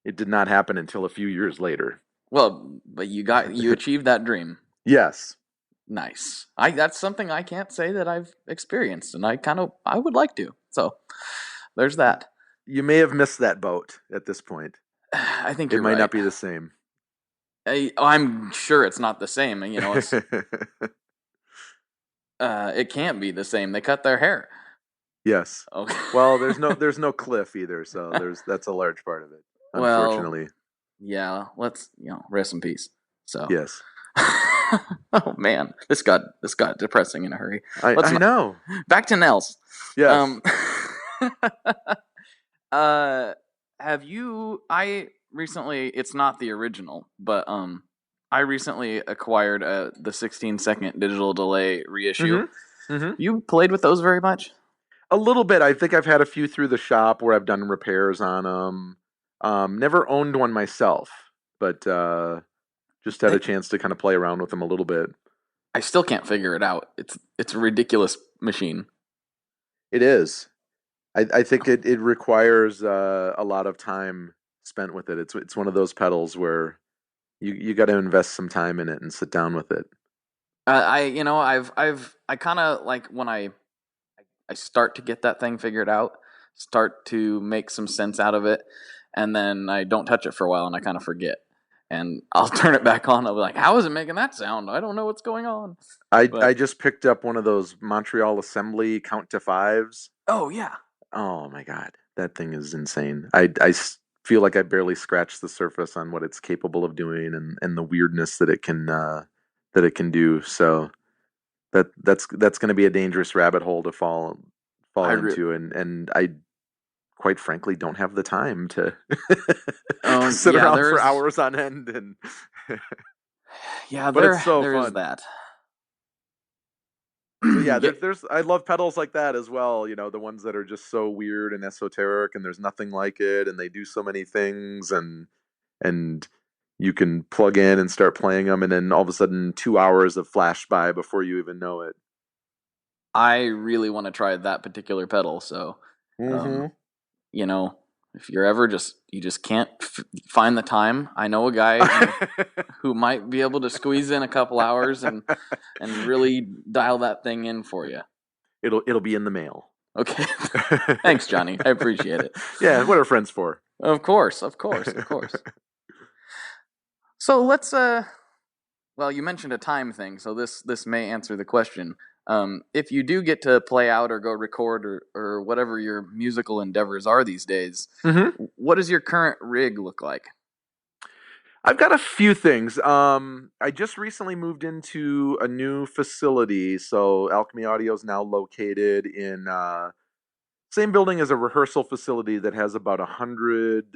[SPEAKER 3] it did not happen until a few years later.
[SPEAKER 4] Well, but you achieved that dream.
[SPEAKER 3] Yes.
[SPEAKER 4] Nice. That's something I can't say that I've experienced, and I would like to. So there's that.
[SPEAKER 3] You may have missed that boat at this point.
[SPEAKER 4] I think
[SPEAKER 3] it might not be the same.
[SPEAKER 4] I'm sure it's not the same. It's, it can't be the same. They cut their hair.
[SPEAKER 3] Yes.
[SPEAKER 4] Okay.
[SPEAKER 3] Well, there's no cliff either, so that's a large part of it. Unfortunately.
[SPEAKER 4] Well, yeah. Let's rest in peace. So
[SPEAKER 3] yes.
[SPEAKER 4] Oh man, this got depressing in a hurry.
[SPEAKER 3] I know.
[SPEAKER 4] Back to Nels.
[SPEAKER 3] Yes.
[SPEAKER 4] Have you? I recently. It's not the original, but I recently acquired the 16-second digital delay reissue.
[SPEAKER 3] Mm-hmm. Mm-hmm.
[SPEAKER 4] You played with those very much?
[SPEAKER 3] A little bit. I think I've had a few through the shop where I've done repairs on them. Never owned one myself, but just had a chance to kind of play around with them a little bit.
[SPEAKER 4] I still can't figure it out. It's a ridiculous machine.
[SPEAKER 3] It is. I think it requires a lot of time spent with it. It's one of those pedals where you got to invest some time in it and sit down with it.
[SPEAKER 4] I kind of like when I start to get that thing figured out, start to make some sense out of it, and then I don't touch it for a while and I kind of forget. And I'll turn it back on. I'll be like, how is it making that sound? I don't know what's going on.
[SPEAKER 3] I just picked up one of those Montreal Assembly count to fives.
[SPEAKER 4] Oh, yeah.
[SPEAKER 3] Oh, my God. That thing is insane. I feel like I barely scratched the surface on what it's capable of doing and the weirdness that it can do. So that's going to be a dangerous rabbit hole to fall into. And I quite frankly don't have the time to sit around for hours on end. And
[SPEAKER 4] yeah,
[SPEAKER 3] but it's so
[SPEAKER 4] there
[SPEAKER 3] fun.
[SPEAKER 4] Is that.
[SPEAKER 3] So yeah, there's I love pedals like that as well. The ones that are just so weird and esoteric, and there's nothing like it, and they do so many things, and you can plug in and start playing them, and then all of a sudden 2 hours have flashed by before you even know it.
[SPEAKER 4] I really want to try that particular pedal, so if you're ever you just can't find the time. I know a guy who might be able to squeeze in a couple hours and really dial that thing in for you.
[SPEAKER 3] It'll be in the mail.
[SPEAKER 4] Okay. Thanks, Johnny. I appreciate it.
[SPEAKER 3] Yeah, what are friends for?
[SPEAKER 4] Of course. So let's Well, you mentioned a time thing, so this may answer the question. If you do get to play out or go record or whatever your musical endeavors are these days, what does your current rig look like?
[SPEAKER 3] I've got a few things. I just recently moved into a new facility, so Alchemy Audio is now located in same building as a rehearsal facility that has about 100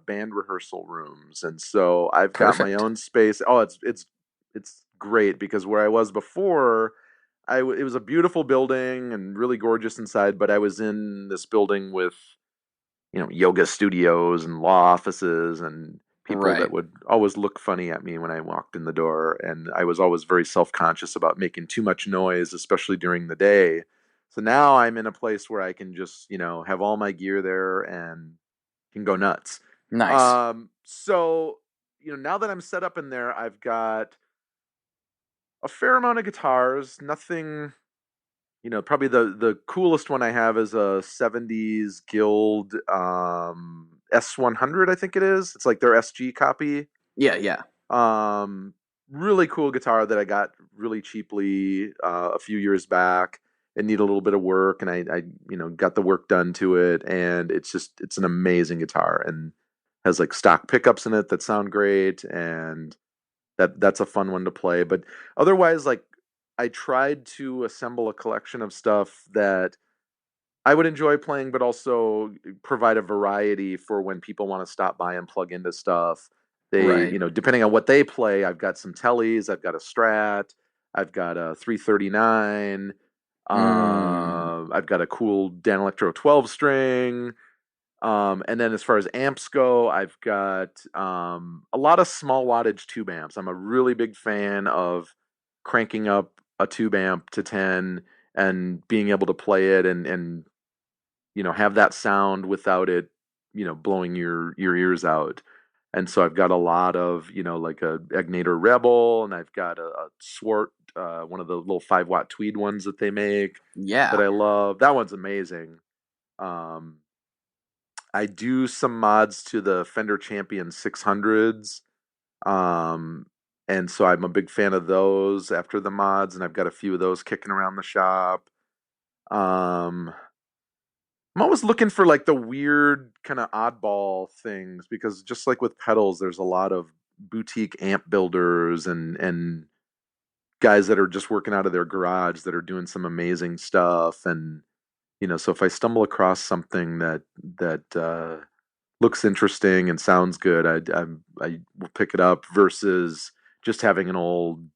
[SPEAKER 3] band rehearsal rooms, and so I've got my
[SPEAKER 4] Perfect.
[SPEAKER 3] own space. Oh, it's great because where I was before, it was a beautiful building and really gorgeous inside, but I was in this building with yoga studios and law offices and people that
[SPEAKER 4] Right.
[SPEAKER 3] would always look funny at me when I walked in the door. And I was always very self-conscious about making too much noise, especially during the day. So now I'm in a place where I can just, have all my gear there and can go nuts.
[SPEAKER 4] Nice.
[SPEAKER 3] So, now that I'm set up in there, I've got a fair amount of guitars, nothing. Probably the coolest one I have is a 70s Guild S100, I think it is. It's like their SG copy.
[SPEAKER 4] Yeah, yeah.
[SPEAKER 3] Um, Really cool guitar that I got really cheaply a few years back. It needed a little bit of work, and I got the work done to it, and it's an amazing guitar and has like stock pickups in it that sound great, and that's a fun one to play. But otherwise, like I tried to assemble a collection of stuff that I would enjoy playing, but also provide a variety for when people want to stop by and plug into stuff. They,
[SPEAKER 4] Right.
[SPEAKER 3] depending on what they play, I've got some tellies, I've got a Strat, I've got a 339,
[SPEAKER 4] Mm.
[SPEAKER 3] I've got a cool Dan Electro 12 string. And then as far as amps go, I've got a lot of small wattage tube amps. I'm a really big fan of cranking up a tube amp to 10 and being able to play it and have that sound without it blowing your ears out. And so I've got a lot of like a Agnator Rebel, and I've got a Swart, one of the little 5-watt tweed ones that they make that
[SPEAKER 4] Yeah.
[SPEAKER 3] I love. That one's amazing. um I do some mods to the Fender Champion 600s. Um, and so I'm a big fan of those after the mods, and I've got a few of those kicking around the shop. Um, I'm always looking for like the weird kind of oddball things because just like with pedals, there's a lot of boutique amp builders and guys that are just working out of their garage that are doing some amazing stuff. And so if I stumble across something that looks interesting and sounds good, I will pick it up versus just having an old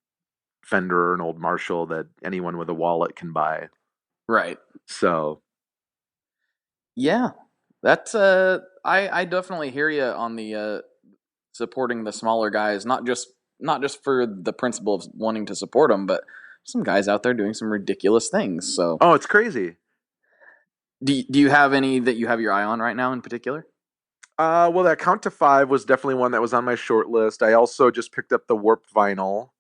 [SPEAKER 3] Fender or an old Marshall that anyone with a wallet can buy.
[SPEAKER 4] Right.
[SPEAKER 3] So
[SPEAKER 4] Yeah. That's I definitely hear you on the supporting the smaller guys, not just for the principle of wanting to support them, but some guys out there doing some ridiculous things. So,
[SPEAKER 3] oh, it's crazy.
[SPEAKER 4] do you have any that you have your eye on right now in particular?
[SPEAKER 3] Well, that Count to Five was definitely one that was on my short list. I also just picked up the Warped vinyl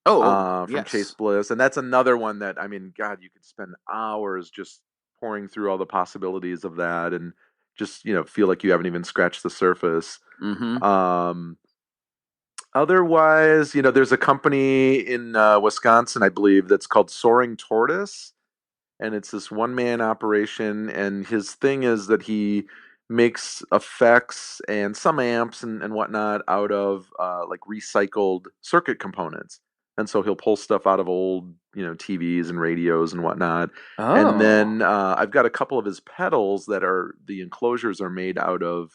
[SPEAKER 4] Oh,
[SPEAKER 3] from Chase
[SPEAKER 4] yes.
[SPEAKER 3] Bliss, and that's another one that, I mean, God, you could spend hours just pouring through all the possibilities of that, and just feel like you haven't even scratched the surface.
[SPEAKER 4] Mm-hmm.
[SPEAKER 3] Um, Otherwise, there's a company in Wisconsin, I believe, that's called Soaring Tortoise, and it's this one-man operation. And his thing is that he makes effects and some amps and whatnot out of like recycled circuit components. And so he'll pull stuff out of old, TVs and radios and whatnot. And
[SPEAKER 4] Oh,
[SPEAKER 3] then I've got a couple of his pedals that are the enclosures are made out of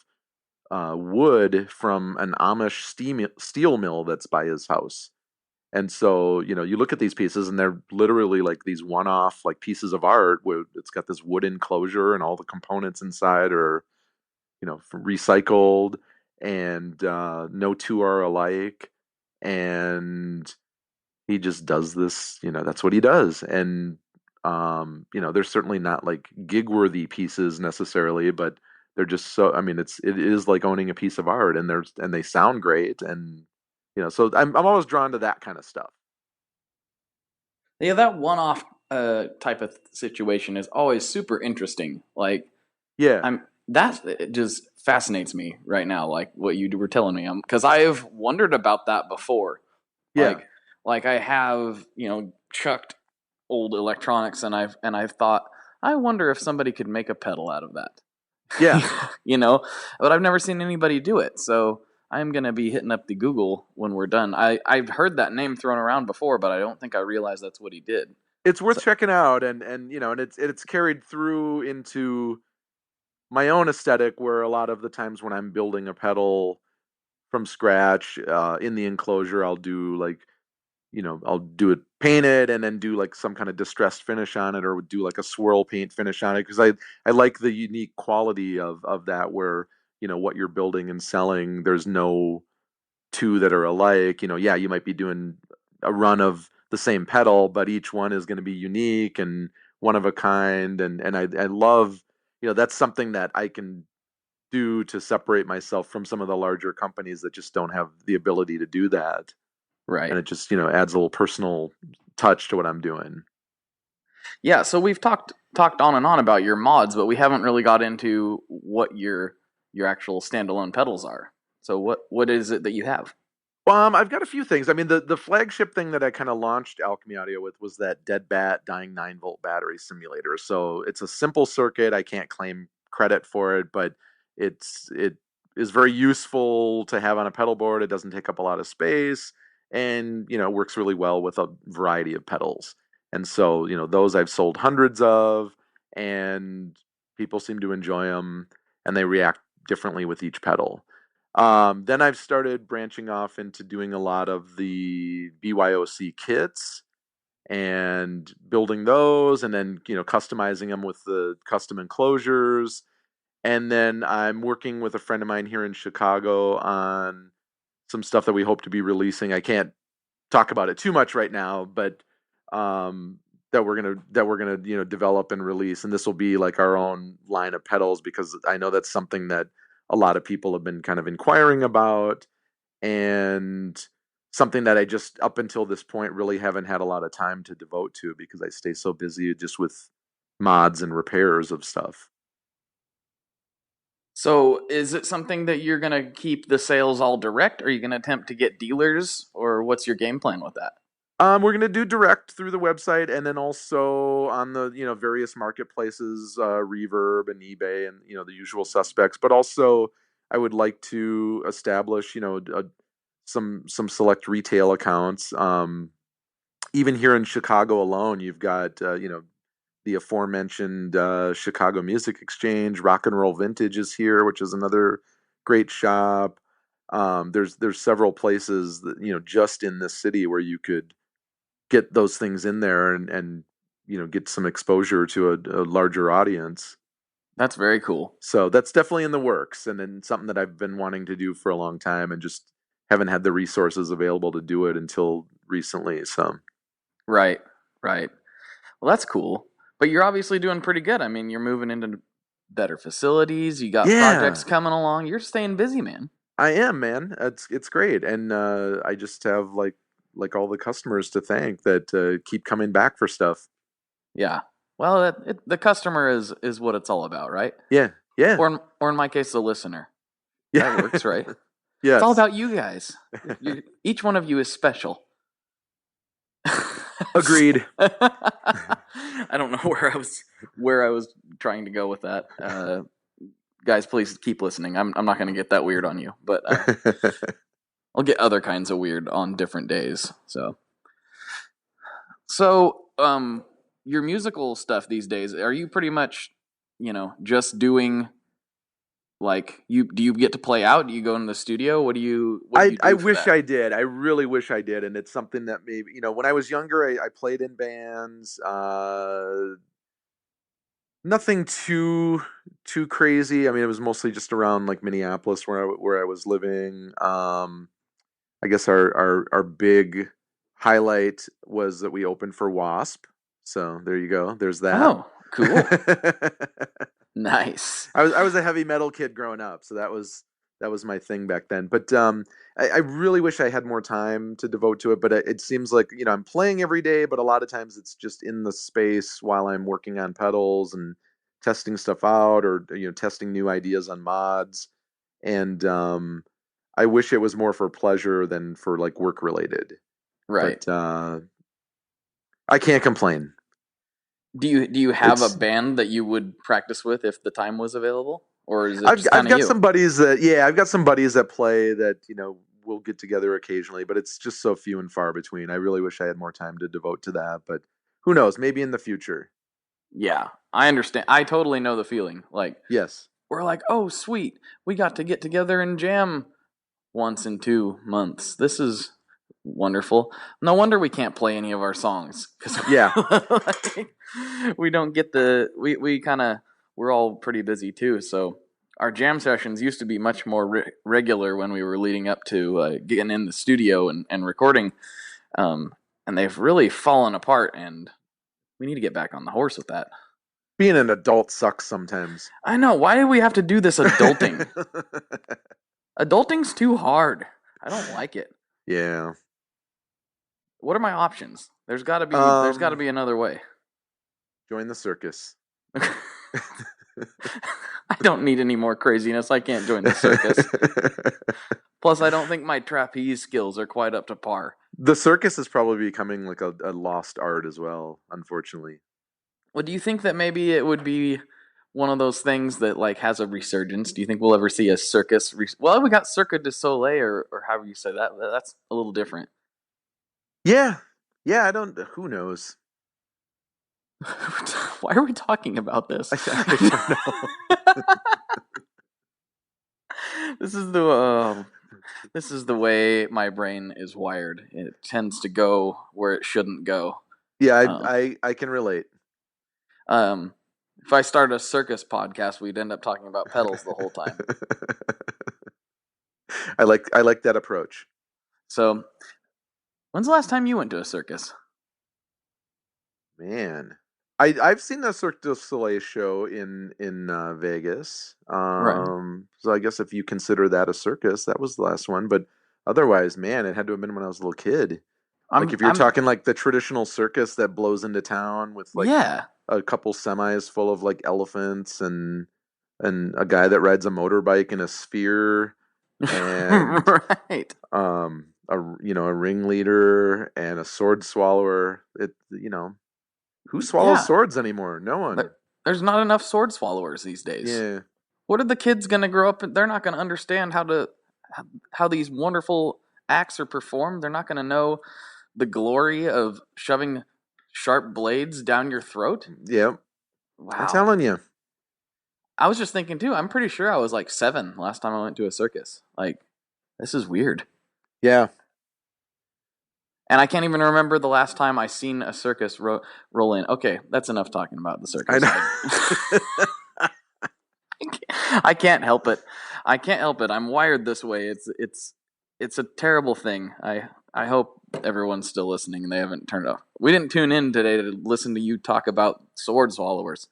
[SPEAKER 3] wood from an Amish steel mill that's by his house. And so, you look at these pieces and they're literally like these one-off like pieces of art where it's got this wood enclosure and all the components inside are, recycled, and no two are alike. And he just does this, that's what he does. And they're certainly not like gig-worthy pieces necessarily, but they're just so, I mean, it is like owning a piece of art, and they sound great. And so I'm always drawn to that kind of stuff.
[SPEAKER 4] yeah, that one-off type of situation is always super interesting. Like,
[SPEAKER 3] Yeah.
[SPEAKER 4] it just fascinates me right now, like what you were telling me. Because I've wondered about that before.
[SPEAKER 3] Yeah.
[SPEAKER 4] Like, like I have, chucked old electronics, and I've thought, I wonder if somebody could make a pedal out of that.
[SPEAKER 3] Yeah.
[SPEAKER 4] But I've never seen anybody do it. So I'm going to be hitting up the Google when we're done. I've heard that name thrown around before, but I don't think I realized that's what he did.
[SPEAKER 3] It's worth checking out, and it's carried through into my own aesthetic, where a lot of the times when I'm building a pedal from scratch, in the enclosure, I'll do I'll do it painted and then do like some kind of distressed finish on it, or do like a swirl paint finish on it, because I like the unique quality of that, where what you're building and selling, there's no two that are alike. Yeah, you might be doing a run of the same pedal, but each one is going to be unique and one of a kind, and I love, that's something that I can do to separate myself from some of the larger companies that just don't have the ability to do that.
[SPEAKER 4] Right.
[SPEAKER 3] And it just, adds a little personal touch to what I'm doing.
[SPEAKER 4] Yeah, so we've talked on and on about your mods, but we haven't really got into what your actual standalone pedals are. So what is it that you have?
[SPEAKER 3] I've got a few things. I mean, the flagship thing that I kind of launched Alchemy Audio with was that Dead Bat Dying 9-volt battery simulator. So it's a simple circuit. I can't claim credit for it, but it is very useful to have on a pedal board. It doesn't take up a lot of space, and works really well with a variety of pedals. And so those I've sold hundreds of, and people seem to enjoy them, and they react differently with each pedal. Then I've started branching off into doing a lot of the BYOC kits and building those, and then customizing them with the custom enclosures. And then I'm working with a friend of mine here in Chicago on some stuff that we hope to be releasing. I can't talk about it too much right now, but that we're gonna develop and release. And this will be like our own line of pedals, because I know that's something that a lot of people have been kind of inquiring about, and something that I just, up until this point, really haven't had a lot of time to devote to, because I stay so busy just with mods and repairs of stuff.
[SPEAKER 4] So is it something that you're going to keep the sales all direct? Or are you going to attempt to get dealers, or what's your game plan with that?
[SPEAKER 3] We're going to do direct through the website, and then also on the various marketplaces, Reverb and eBay, and the usual suspects. But also, I would like to establish some select retail accounts. Even here in Chicago alone, you've got the aforementioned Chicago Music Exchange. Rock and Roll Vintage is here, which is another great shop. There's several places that just in this city where you could get those things in there and get some exposure to a larger audience.
[SPEAKER 4] That's very cool.
[SPEAKER 3] So that's definitely in the works, and then something that I've been wanting to do for a long time, and just haven't had the resources available to do it until recently. So
[SPEAKER 4] right. Well, that's cool. But you're obviously doing pretty good. I mean, you're moving into better facilities. You got projects coming along. You're staying busy, man.
[SPEAKER 3] I am, man. It's great, and I just have like all the customers to thank that keep coming back for stuff.
[SPEAKER 4] Yeah. Well, the customer is what it's all about, right?
[SPEAKER 3] Yeah.
[SPEAKER 4] Or in my case, the listener.
[SPEAKER 3] Yeah.
[SPEAKER 4] That works, right?
[SPEAKER 3] Yeah.
[SPEAKER 4] It's all about you guys. Each one of you is special.
[SPEAKER 3] Agreed.
[SPEAKER 4] I don't know where I was trying to go with that. Guys, please keep listening. I'm not going to get that weird on you, but I'll get other kinds of weird on different days. So your musical stuff these days, are you pretty much, just doing, like, do you get to play out? Do you go in the studio? What do you do
[SPEAKER 3] I
[SPEAKER 4] for
[SPEAKER 3] wish
[SPEAKER 4] that?
[SPEAKER 3] I did. I really wish I did. And it's something that maybe, when I was younger, I played in bands. Nothing too crazy. I mean, it was mostly just around like Minneapolis where I was living. I guess our big highlight was that we opened for Wasp. So there you go. There's that.
[SPEAKER 4] Oh, cool. Nice.
[SPEAKER 3] I was a heavy metal kid growing up, so that was my thing back then. But I really wish I had more time to devote to it. But it seems like I'm playing every day, but a lot of times it's just in the space while I'm working on pedals and testing stuff out, or testing new ideas on mods. And I wish it was more for pleasure than for like work related.
[SPEAKER 4] Right.
[SPEAKER 3] But I can't complain.
[SPEAKER 4] Do you have a band that you would practice with if the time was available, or is it just kind
[SPEAKER 3] I've
[SPEAKER 4] of
[SPEAKER 3] got
[SPEAKER 4] you?
[SPEAKER 3] some buddies that play that we'll get together occasionally, but it's just so few and far between. I really wish I had more time to devote to that, but who knows? Maybe in the future.
[SPEAKER 4] Yeah, I understand. I totally know the feeling. Like,
[SPEAKER 3] Yes.
[SPEAKER 4] we're like, oh, sweet, we got to get together and jam once in 2 months. This is wonderful. No wonder we can't play any of our songs, because like, we don't get we kind of, we're all pretty busy too. So our jam sessions used to be much more regular when we were leading up to getting in the studio and recording, and they've really fallen apart, and we need to get back on the horse with that.
[SPEAKER 3] Being an adult sucks sometimes.
[SPEAKER 4] I know. Why do we have to do this adulting? Adulting's too hard. I don't like it.
[SPEAKER 3] Yeah.
[SPEAKER 4] What are my options? There's got to be another way.
[SPEAKER 3] Join the circus.
[SPEAKER 4] I don't need any more craziness. I can't join the circus. Plus, I don't think my trapeze skills are quite up to par.
[SPEAKER 3] The circus is probably becoming like a lost art as well, unfortunately.
[SPEAKER 4] Well, do you think that maybe it would be one of those things that like has a resurgence? Do you think we'll ever see a circus? Well, we got Cirque du Soleil, or however you say that. That's a little different.
[SPEAKER 3] Yeah. I don't. Who knows?
[SPEAKER 4] Why are we talking about this?
[SPEAKER 3] I don't know.
[SPEAKER 4] This is the way my brain is wired. It tends to go where it shouldn't go.
[SPEAKER 3] Yeah, I can relate.
[SPEAKER 4] If I started a circus podcast, we'd end up talking about pedals the whole time.
[SPEAKER 3] I like that approach.
[SPEAKER 4] So, when's the last time you went to a circus?
[SPEAKER 3] Man, I've seen the Cirque du Soleil show in Vegas.
[SPEAKER 4] Right.
[SPEAKER 3] So I guess if you consider that a circus, that was the last one. But otherwise, man, it had to have been when I was a little kid. Like if you're talking like the traditional circus that blows into town with like a couple semis full of like elephants and a guy that rides a motorbike in a sphere and
[SPEAKER 4] right.
[SPEAKER 3] A ringleader and a sword swallower. Who swallows swords anymore? No one.
[SPEAKER 4] There's not enough sword swallowers these days.
[SPEAKER 3] Yeah.
[SPEAKER 4] What are the kids going to grow up? They're not going to understand how these wonderful acts are performed. They're not going to know the glory of shoving sharp blades down your throat.
[SPEAKER 3] Yep.
[SPEAKER 4] Wow.
[SPEAKER 3] I'm telling you.
[SPEAKER 4] I was just thinking too, I'm pretty sure I was like 7 last time I went to a circus. Like, this is weird.
[SPEAKER 3] Yeah.
[SPEAKER 4] And I can't even remember the last time I seen a circus roll in. Okay, that's enough talking about the circus.
[SPEAKER 3] I know.
[SPEAKER 4] I can't help it. I'm wired this way. It's a terrible thing. I hope everyone's still listening and they haven't turned off. We didn't tune in today to listen to you talk about sword swallowers.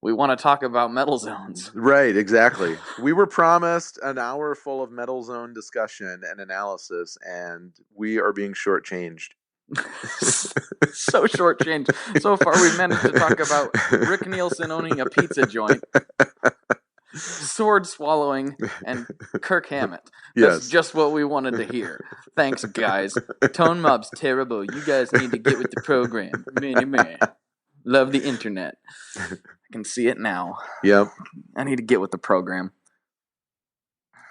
[SPEAKER 4] We want to talk about metal zones.
[SPEAKER 3] Right, exactly. We were promised an hour full of metal zone discussion and analysis, and we are being shortchanged.
[SPEAKER 4] So shortchanged. So far, we've managed to talk about Rick Nielsen owning a pizza joint, sword swallowing, and Kirk Hammett. That's just what we wanted to hear. Thanks, guys. Tone Mob's terrible. You guys need to get with the program. Man. Love the internet. I can see it now.
[SPEAKER 3] Yep.
[SPEAKER 4] I need to get with the program.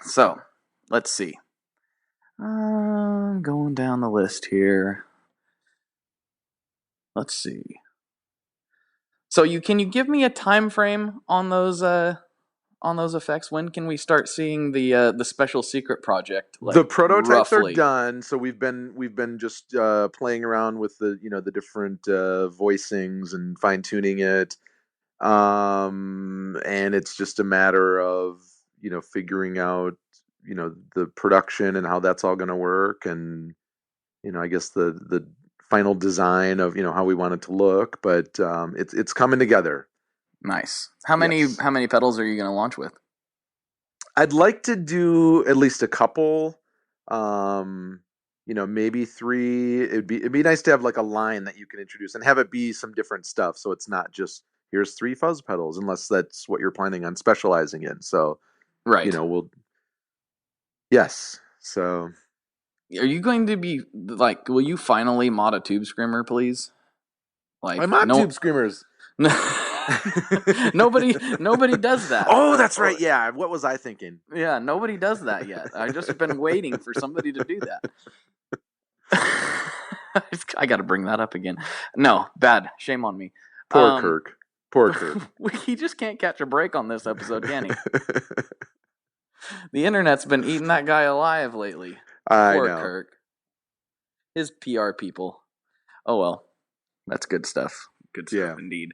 [SPEAKER 4] So, let's see. Going down the list here. Let's see. So, can you give me a time frame on those effects? When can we start seeing the special secret project? Like,
[SPEAKER 3] the prototypes
[SPEAKER 4] roughly?
[SPEAKER 3] Are done, so we've been just playing around with the different voicings and fine tuning it. And it's just a matter of figuring out the production and how that's all going to work, and I guess the final design of how we want it to look, but it's coming together.
[SPEAKER 4] Nice. How many pedals are you going to launch with?
[SPEAKER 3] I'd like to do at least a couple, maybe 3. It'd be nice to have like a line that you can introduce and have it be some different stuff, so it's not just here's 3 fuzz pedals, unless that's what you're planning on specializing in. So,
[SPEAKER 4] right.
[SPEAKER 3] Yes. So
[SPEAKER 4] Are you going to be like? Will you finally mod a Tube Screamer, please? Like,
[SPEAKER 3] I'm on Tube Screamers.
[SPEAKER 4] nobody does that.
[SPEAKER 3] Oh, that's right. Yeah. What was I thinking?
[SPEAKER 4] Yeah, nobody does that yet. I've just been waiting for somebody to do that. I got to bring that up again. No, bad. Shame on me.
[SPEAKER 3] Poor Kirk.
[SPEAKER 4] He just can't catch a break on this episode, can he? The internet's been eating that guy alive lately. Poor Kirk. His PR people. Oh well. That's good stuff. Good stuff indeed.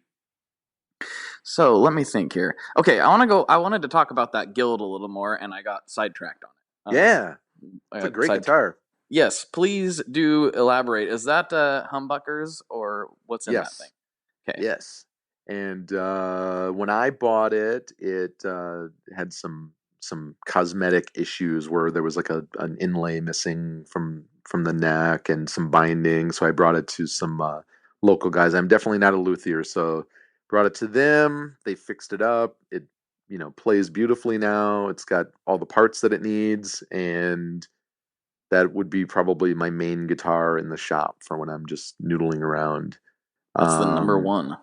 [SPEAKER 4] So let me think here. Okay, I wanted to talk about that guild a little more, and I got sidetracked on it.
[SPEAKER 3] Yeah. It's a great guitar.
[SPEAKER 4] Yes, please do elaborate. Is that humbuckers or what's in that thing? Okay.
[SPEAKER 3] Yes. And when I bought it, it had some cosmetic issues where there was like an inlay missing from the neck and some binding. So I brought it to some local guys. I'm definitely not a luthier, so brought it to them. They fixed it up. It plays beautifully now. It's got all the parts that it needs, and that would be probably my main guitar in the shop for when I'm just noodling around.
[SPEAKER 4] That's the number one.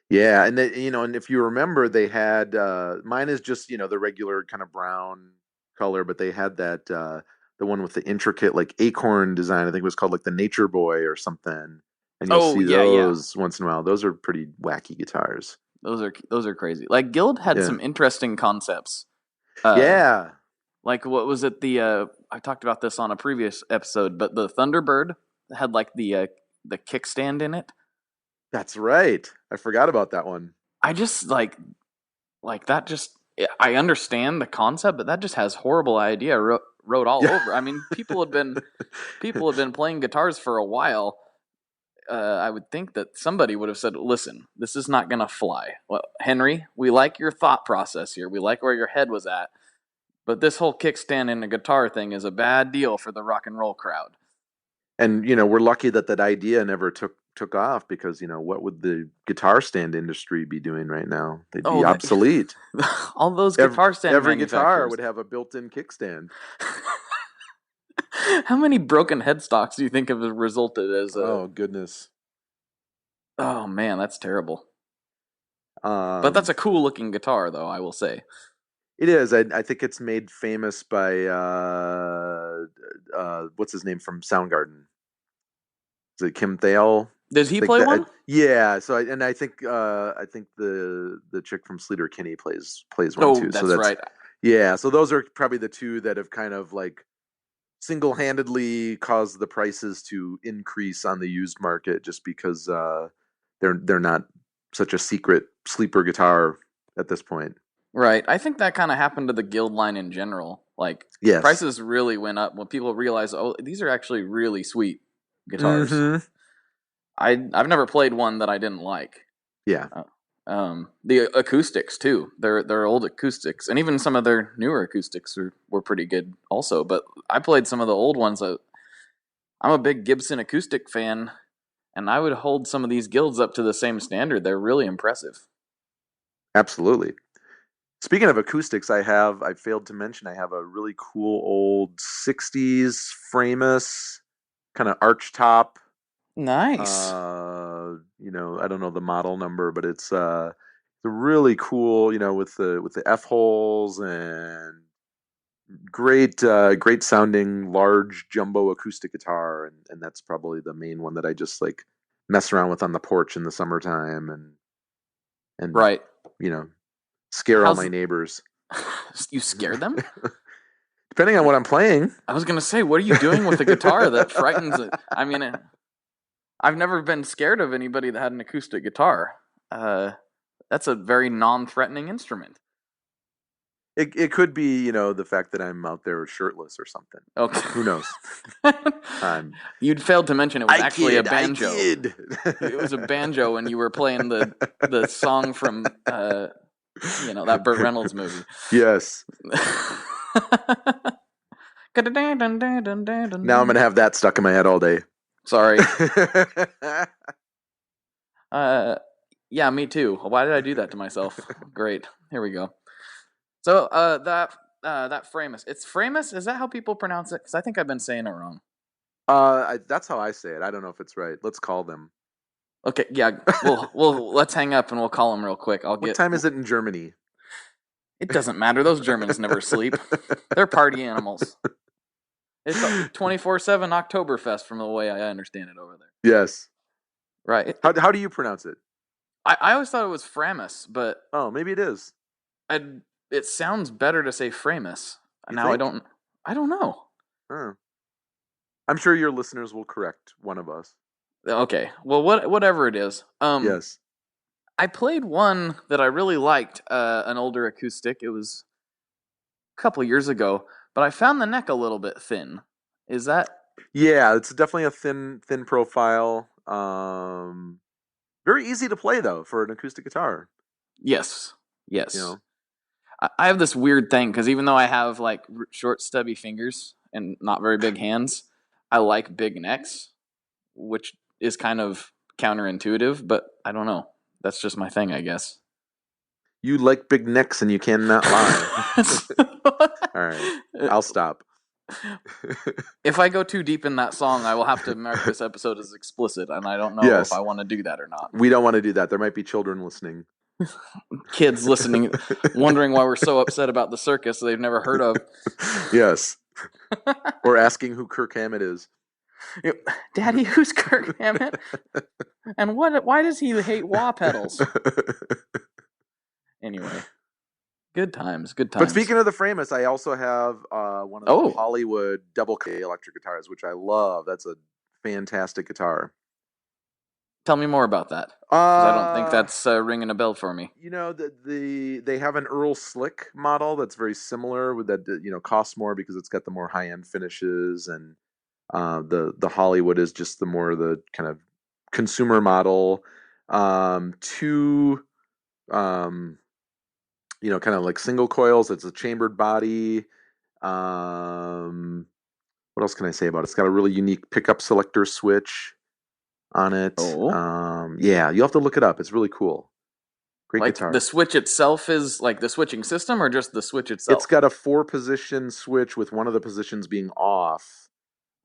[SPEAKER 3] Yeah, and and if you remember, they had mine is just the regular kind of brown color, but they had that the one with the intricate like acorn design. I think it was called like the Nature Boy or something. And you'll see those once in a while. Those are pretty wacky guitars.
[SPEAKER 4] Those are crazy. Like Guild had some interesting concepts. Like what was it? I talked about this on a previous episode, but the Thunderbird had like the kickstand in it.
[SPEAKER 3] That's right. I forgot about that one.
[SPEAKER 4] I just like that. Just I understand the concept, but that just has horrible idea wrote all over. I mean, people have been playing guitars for a while. I would think that somebody would have said, "Listen, this is not going to fly." Well, Henry, we like your thought process here. We like where your head was at, but this whole kickstand in a guitar thing is a bad deal for the rock and roll crowd.
[SPEAKER 3] And we're lucky that idea never took off, because what would the guitar stand industry be doing right now? They'd be obsolete.
[SPEAKER 4] All those guitar stand
[SPEAKER 3] every guitar would have a built-in kickstand.
[SPEAKER 4] How many broken headstocks do you think have resulted as
[SPEAKER 3] oh goodness.
[SPEAKER 4] Oh man, that's terrible. But that's a cool looking guitar, though, I will say.
[SPEAKER 3] It is. I think it's made famous by what's his name from Soundgarden? Is it Kim Thale?
[SPEAKER 4] Does he play one?
[SPEAKER 3] Yeah. So I think the chick from Sleater Kinney plays one too.
[SPEAKER 4] That's right.
[SPEAKER 3] Yeah. So those are probably the two that have kind of like single-handedly caused the prices to increase on the used market, just because they're not such a secret sleeper guitar at this point.
[SPEAKER 4] Right. I think that kind of happened to the Guild line in general. Like, prices really went up when people realized, oh, these are actually really sweet guitars. Mm-hmm. I've never played one that I didn't like.
[SPEAKER 3] Yeah.
[SPEAKER 4] The acoustics too. They're old acoustics, and even some of their newer acoustics were pretty good also. But I played some of the old ones. I'm a big Gibson acoustic fan, and I would hold some of these Guilds up to the same standard. They're really impressive.
[SPEAKER 3] Absolutely. Speaking of acoustics, I failed to mention I have a really cool old 60s Framus kind of arch top.
[SPEAKER 4] Nice.
[SPEAKER 3] I don't know the model number, but it's really cool, with the F holes and great sounding large jumbo acoustic guitar, and that's probably the main one that I just like mess around with on the porch in the summertime and
[SPEAKER 4] right.
[SPEAKER 3] Scare all my neighbors.
[SPEAKER 4] You scare them?
[SPEAKER 3] Depending on what I'm playing.
[SPEAKER 4] I was gonna say, what are you doing with the guitar that frightens it? I mean, I've never been scared of anybody that had an acoustic guitar. That's a very non-threatening instrument.
[SPEAKER 3] It could be, the fact that I'm out there shirtless or something.
[SPEAKER 4] Okay.
[SPEAKER 3] Who knows?
[SPEAKER 4] You'd failed to mention it was actually a banjo.
[SPEAKER 3] I kid.
[SPEAKER 4] It was a banjo when you were playing the song from that Burt Reynolds movie.
[SPEAKER 3] Yes. Now I'm gonna have that stuck in my head all day.
[SPEAKER 4] Sorry. Yeah, me too. Why did I do that to myself? Great. Here we go. So that Framus. It's Framus. Is that how people pronounce it? Because I think I've been saying it wrong.
[SPEAKER 3] That's how I say it. I don't know if it's right. Let's call them.
[SPEAKER 4] Okay, yeah. We'll let's hang up and we'll call them real quick.
[SPEAKER 3] What time is it in Germany?
[SPEAKER 4] It doesn't matter. Those Germans never sleep. They're party animals. It's 24/7 Oktoberfest from the way I understand it over there.
[SPEAKER 3] Yes.
[SPEAKER 4] Right.
[SPEAKER 3] How do you pronounce it?
[SPEAKER 4] I always thought it was Framus, but
[SPEAKER 3] maybe it is.
[SPEAKER 4] It sounds better to say Framus.
[SPEAKER 3] Now
[SPEAKER 4] think? I don't know.
[SPEAKER 3] I'm sure your listeners will correct one of us.
[SPEAKER 4] Okay. Well, whatever it is.
[SPEAKER 3] Yes.
[SPEAKER 4] I played one that I really liked, an older acoustic. It was a couple years ago, but I found the neck a little bit thin. Is that?
[SPEAKER 3] Yeah, it's definitely a thin profile. Very easy to play though for an acoustic guitar.
[SPEAKER 4] Yes. I have this weird thing because even though I have like short, stubby fingers and not very big hands, I like big necks, which is kind of counterintuitive, but I don't know. That's just my thing, I guess.
[SPEAKER 3] You like big necks and you cannot lie. All right, I'll stop.
[SPEAKER 4] If I go too deep in that song, I will have to mark this episode as explicit, and I don't know if I want to do that or not.
[SPEAKER 3] We don't want to do that. There might be children listening.
[SPEAKER 4] Kids listening, wondering why we're so upset about the circus they've never heard of.
[SPEAKER 3] Yes. Or asking who Kirk Hammett is.
[SPEAKER 4] Daddy, who's Kirk Hammett? And why does he hate wah pedals? Anyway. Good times.
[SPEAKER 3] But speaking of the Framus, I also have one of the Hollywood double K electric guitars, which I love. That's a fantastic guitar.
[SPEAKER 4] Tell me more about that. I don't think that's ringing a bell for me.
[SPEAKER 3] You know, they have an Earl Slick model that's very similar with that. Costs more because it's got the more high end finishes, and the Hollywood is just the kind of consumer model. Two, kind of like single coils. It's a chambered body. What else can I say about it? It's got a really unique pickup selector switch on it. Yeah, you'll have to look it up. It's really cool. Great guitar.
[SPEAKER 4] The switch itself is like the switching system, or just the switch itself?
[SPEAKER 3] It's got a 4-position switch with one of the positions being off.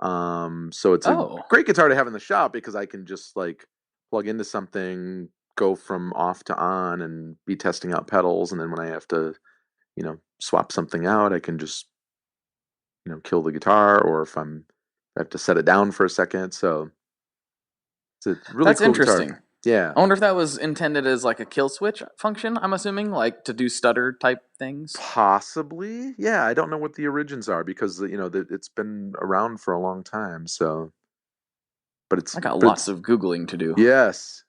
[SPEAKER 3] So it's a great guitar to have in the shop because I can just like plug into something, go from off to on, and be testing out pedals. And then when I have to, swap something out, I can just, kill the guitar, or if I have to set it down for a second. So it's a really cool
[SPEAKER 4] interesting.
[SPEAKER 3] Guitar. Yeah.
[SPEAKER 4] I wonder if that was intended as like a kill switch function, I'm assuming, like to do stutter type things.
[SPEAKER 3] Possibly. Yeah, I don't know what the origins are because it's been around for a long time, so I
[SPEAKER 4] got lots of Googling to do.
[SPEAKER 3] Yes.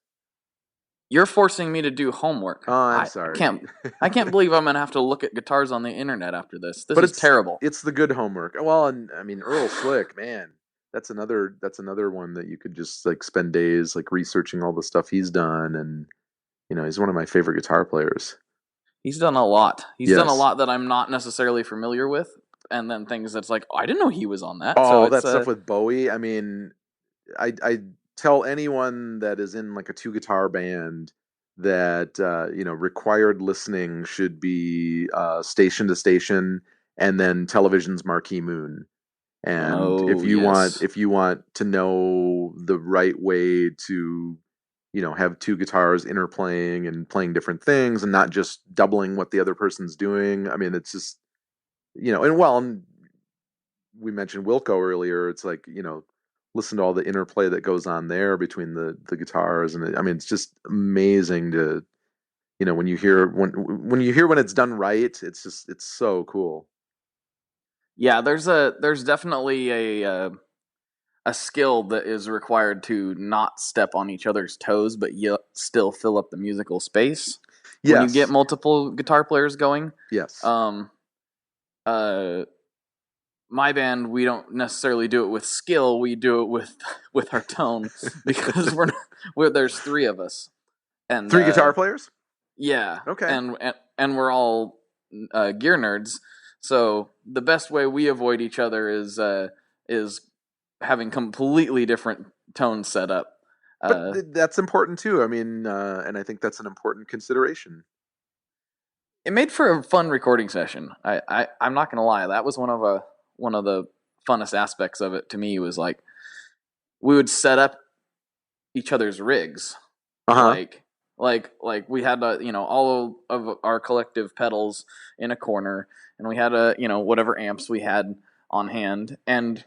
[SPEAKER 4] You're forcing me to do homework.
[SPEAKER 3] Oh, I'm sorry.
[SPEAKER 4] I can't believe I'm going to have to look at guitars on the internet after this. This is terrible.
[SPEAKER 3] It's the good homework. Well, and I mean Earl Slick, man. That's another one that you could just like spend days like researching all the stuff he's done, and he's one of my favorite guitar players.
[SPEAKER 4] He's done a lot. He's done a lot that I'm not necessarily familiar with, and then things that's like, I didn't know he was on that.
[SPEAKER 3] Oh, that stuff with Bowie. I mean, I tell anyone that is in like a 2-guitar band that required listening should be Station to Station and then Television's Marquee Moon. And if you want to know the right way to, have 2 guitars interplaying and playing different things and not just doubling what the other person's doing. I mean, it's just, and we mentioned Wilco earlier. It's like, listen to all the interplay that goes on there between the guitars. And it's just amazing to, when you hear when it's done right, it's so cool.
[SPEAKER 4] Yeah, there's definitely a skill that is required to not step on each other's toes, but yet still fill up the musical space. Yes. When you get multiple guitar players going.
[SPEAKER 3] Yes.
[SPEAKER 4] My band, we don't necessarily do it with skill. We do it with our tone because there's 3 of us. And
[SPEAKER 3] 3 guitar players?
[SPEAKER 4] Yeah.
[SPEAKER 3] Okay.
[SPEAKER 4] And we're all gear nerds. So the best way we avoid each other is having completely different tones set up.
[SPEAKER 3] But that's important too. I mean, and I think that's an important consideration.
[SPEAKER 4] it made for a fun recording session. I'm not gonna lie, that was one of the funnest aspects of it to me. Was like we would set up each other's rigs,
[SPEAKER 3] Uh-huh.
[SPEAKER 4] like we had all of our collective pedals in a corner, and we had whatever amps we had on hand, and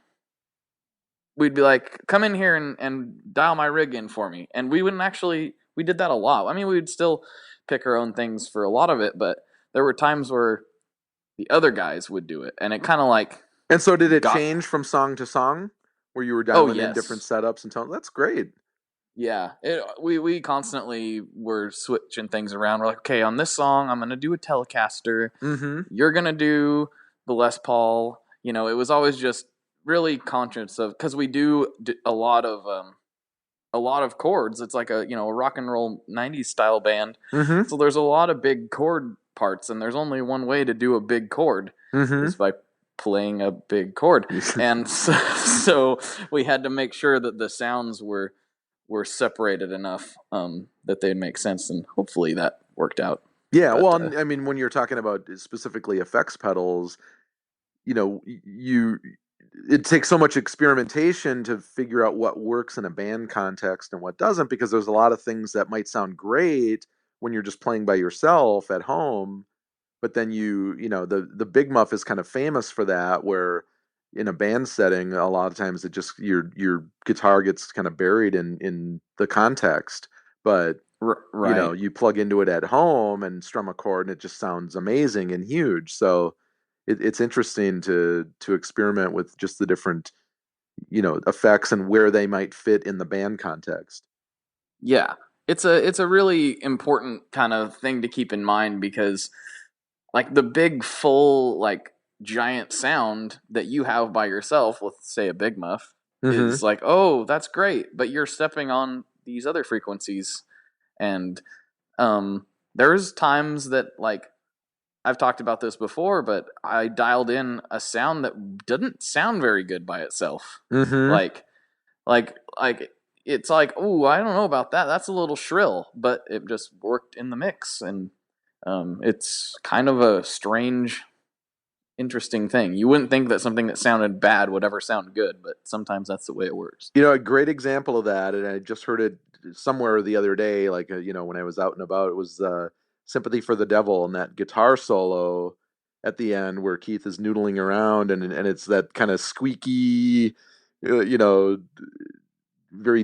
[SPEAKER 4] we'd be like, come in here and dial my rig in for me. And we did that a lot. I mean, we would still pick our own things for a lot of it, but there were times where the other guys would do it. And it kind of like.
[SPEAKER 3] And so did it change from song to song where you were dialing in different setups and tones? That's great.
[SPEAKER 4] Yeah. We constantly were switching things around. We're like, okay, on this song, I'm going to do a Telecaster.
[SPEAKER 3] Mm-hmm.
[SPEAKER 4] You're going to do the Les Paul. It was always just really conscious of, because we do a lot of chords. It's like a rock and roll 90s style band.
[SPEAKER 3] Mm-hmm.
[SPEAKER 4] So there's a lot of big chord parts, and there's only one way to do a big chord is by playing a big chord. And so we had to make sure that the sounds were separated enough that they'd make sense, and hopefully that worked out.
[SPEAKER 3] Yeah, well, I mean, when you're talking about specifically effects pedals, it takes so much experimentation to figure out what works in a band context and what doesn't, because there's a lot of things that might sound great when you're just playing by yourself at home, but then the Big Muff is kind of famous for that, where in a band setting, a lot of times it just your guitar gets kind of buried in the context, but
[SPEAKER 4] right.
[SPEAKER 3] You plug into it at home and strum a chord and it just sounds amazing and huge. So it's interesting to experiment with just the different effects and where they might fit in the band context.
[SPEAKER 4] Yeah, it's a really important kind of thing to keep in mind, because like the big full like giant sound that you have by yourself with, say, a Big Muff is like, oh, that's great, but you're stepping on these other frequencies. And there's times that, like, I've talked about this before, but I dialed in a sound that didn't sound very good by itself. Like it's like, oh, I don't know about that. That's a little shrill, but it just worked in the mix. And it's kind of a strange, interesting thing. You wouldn't think that something that sounded bad would ever sound good, but sometimes that's the way it works.
[SPEAKER 3] A great example of that, and I just heard it somewhere the other day, like, when I was out and about, it was Sympathy for the Devil, and that guitar solo at the end where Keith is noodling around, and it's that kind of squeaky, very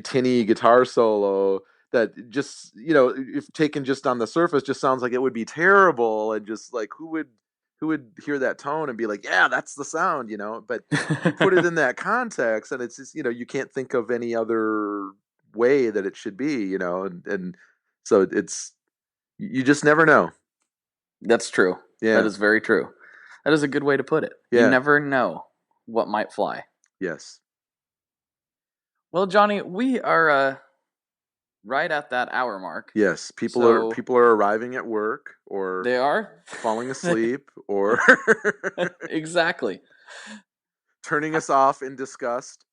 [SPEAKER 3] tinny guitar solo that just, if taken just on the surface, just sounds like it would be terrible, and just like who would hear that tone and be like, yeah, that's the sound, but you put it in that context and it's just, you can't think of any other way that it should be, and so it's, you just never know.
[SPEAKER 4] That's true. Yeah. That is very true. That is a good way to put it. Yeah. You never know what might fly.
[SPEAKER 3] Yes.
[SPEAKER 4] Well, Johnny, we are right at that hour mark.
[SPEAKER 3] Yes, people are arriving at work, or
[SPEAKER 4] they are
[SPEAKER 3] falling asleep, or
[SPEAKER 4] exactly
[SPEAKER 3] turning us off in disgust.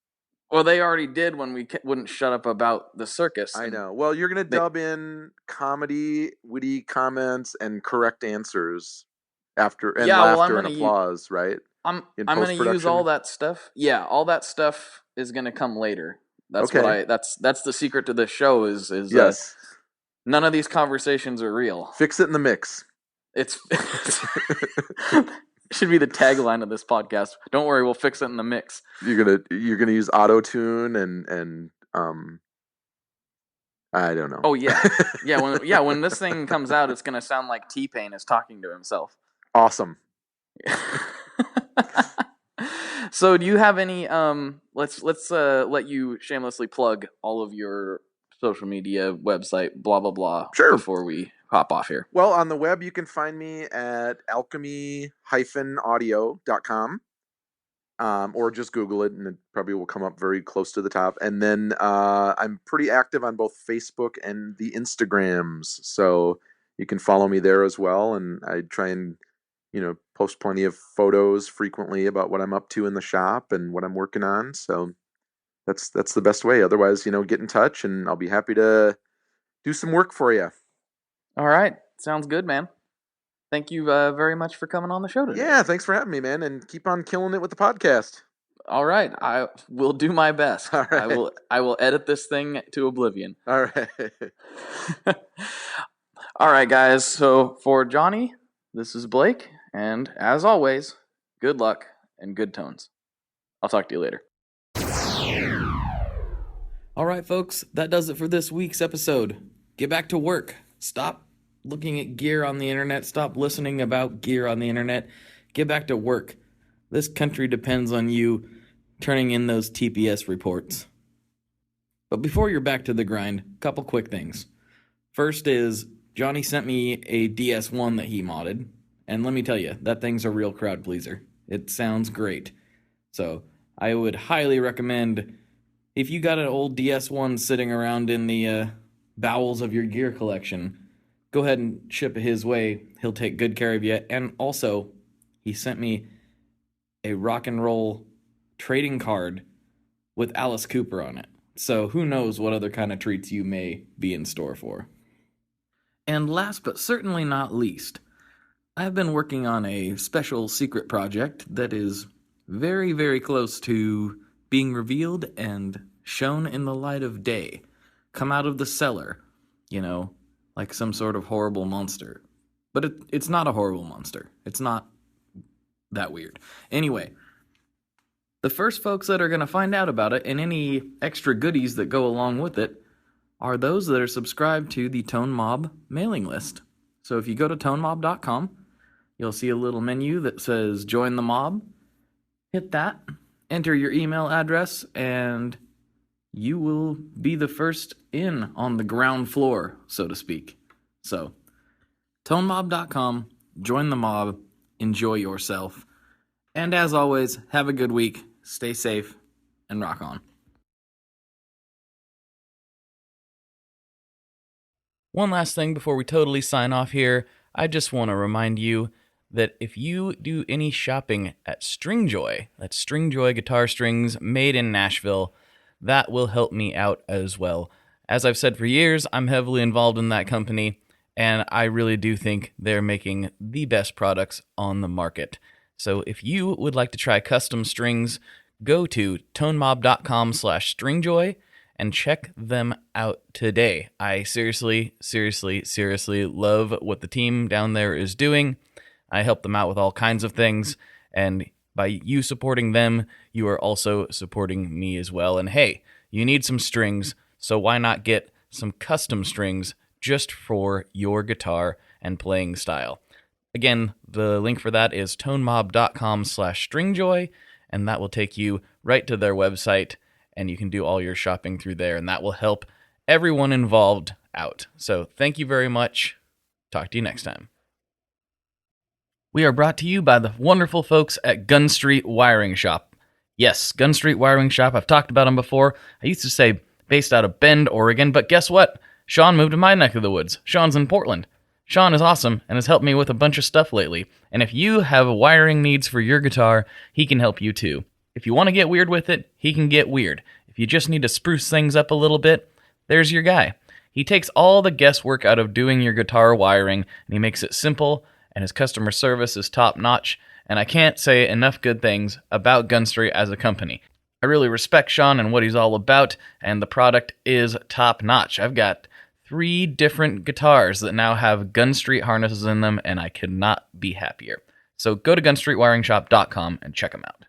[SPEAKER 4] Well, they already did when we wouldn't shut up about the circus.
[SPEAKER 3] I know. Well, you're going to dub in comedy, witty comments, and correct answers after, and laughter and applause, right?
[SPEAKER 4] I'm going to use all that stuff. Yeah, all that stuff is going to come later. That's okay. That's the secret to this show is
[SPEAKER 3] yes.
[SPEAKER 4] None of these conversations are real.
[SPEAKER 3] Fix it in the mix.
[SPEAKER 4] It's should be the tagline of this podcast. Don't worry, we'll fix it in the mix.
[SPEAKER 3] You're gonna use auto-tune and I don't know.
[SPEAKER 4] Oh yeah, when this thing comes out, it's gonna sound like T-Pain is talking to himself.
[SPEAKER 3] Awesome.
[SPEAKER 4] So, do you have any? Let's let you shamelessly plug all of your social media, website, blah blah blah.
[SPEAKER 3] Sure.
[SPEAKER 4] Before we hop off here.
[SPEAKER 3] Well, on the web, you can find me at alchemy-audio.com, or just Google it, and it probably will come up very close to the top. And then I'm pretty active on both Facebook and the Instagrams, so you can follow me there as well. And I try and post plenty of photos frequently about what I'm up to in the shop and what I'm working on. So that's the best way. Otherwise, get in touch, and I'll be happy to do some work for you.
[SPEAKER 4] All right. Sounds good, man. thank you very much for coming on the show today.
[SPEAKER 3] Yeah, thanks for having me, man, and keep on killing it with the podcast.
[SPEAKER 4] All right, I will do my best.
[SPEAKER 3] All right.
[SPEAKER 4] I will edit this thing to oblivion.
[SPEAKER 3] All right.
[SPEAKER 4] All right, guys. So for Johnny, this is Blake, and as always, good luck and good tones. I'll talk to you later. All right, folks, that does it for this week's episode. Get back to work. Stop looking at gear on the internet. Stop listening about gear on the internet. Get back to work. This country depends on you turning in those TPS reports. But before you're back to the grind, a couple quick things. First is, Johnny sent me a DS1 that he modded, and let me tell you, that thing's a real crowd pleaser. It sounds great. So, I would highly recommend, if you got an old DS1 sitting around in the bowels of your gear collection, go ahead and ship it his way. He'll take good care of you. And also, he sent me a rock and roll trading card with Alice Cooper on it. So who knows what other kind of treats you may be in store for. And last but certainly not least, I've been working on a special secret project that is very, very close to being revealed and shown in the light of day. Come out of the cellar, like some sort of horrible monster. But it's not a horrible monster. It's not that weird. Anyway, the first folks that are going to find out about it and any extra goodies that go along with it are those that are subscribed to the Tone Mob mailing list. So if you go to tonemob.com, you'll see a little menu that says Join the Mob. Hit that, enter your email address, and you will be the first in on the ground floor, so to speak. So, tonemob.com, join the mob, enjoy yourself. And as always, have a good week, stay safe, and rock on. One last thing before we totally sign off here, I just want to remind you that if you do any shopping at Stringjoy, that's Stringjoy guitar strings made in Nashville, that will help me out as well. As I've said for years, I'm heavily involved in that company, and I really do think they're making the best products on the market. So if you would like to try custom strings, go to tonemob.com/stringjoy and check them out today. I seriously love what the team down there is doing. I help them out with all kinds of things, and by you supporting them, you are also supporting me as well. And hey, you need some strings, so why not get some custom strings just for your guitar and playing style? Again, the link for that is tonemob.com/stringjoy, and that will take you right to their website, and you can do all your shopping through there, and that will help everyone involved out. So thank you very much. Talk to you next time. We are brought to you by the wonderful folks at Gun Street Wiring Shop. Yes, Gun Street Wiring Shop. I've talked about them before. I used to say based out of Bend, Oregon, but guess what? Sean moved to my neck of the woods. Sean's in Portland. Sean is awesome and has helped me with a bunch of stuff lately. And if you have wiring needs for your guitar, he can help you too. If you want to get weird with it, he can get weird. If you just need to spruce things up a little bit, there's your guy. He takes all the guesswork out of doing your guitar wiring, and he makes it simple, and his customer service is top-notch, and I can't say enough good things about Gun Street as a company. I really respect Sean and what he's all about, and the product is top-notch. I've got 3 different guitars that now have Gun Street harnesses in them, and I could not be happier. So go to gunstreetwiringshop.com and check them out.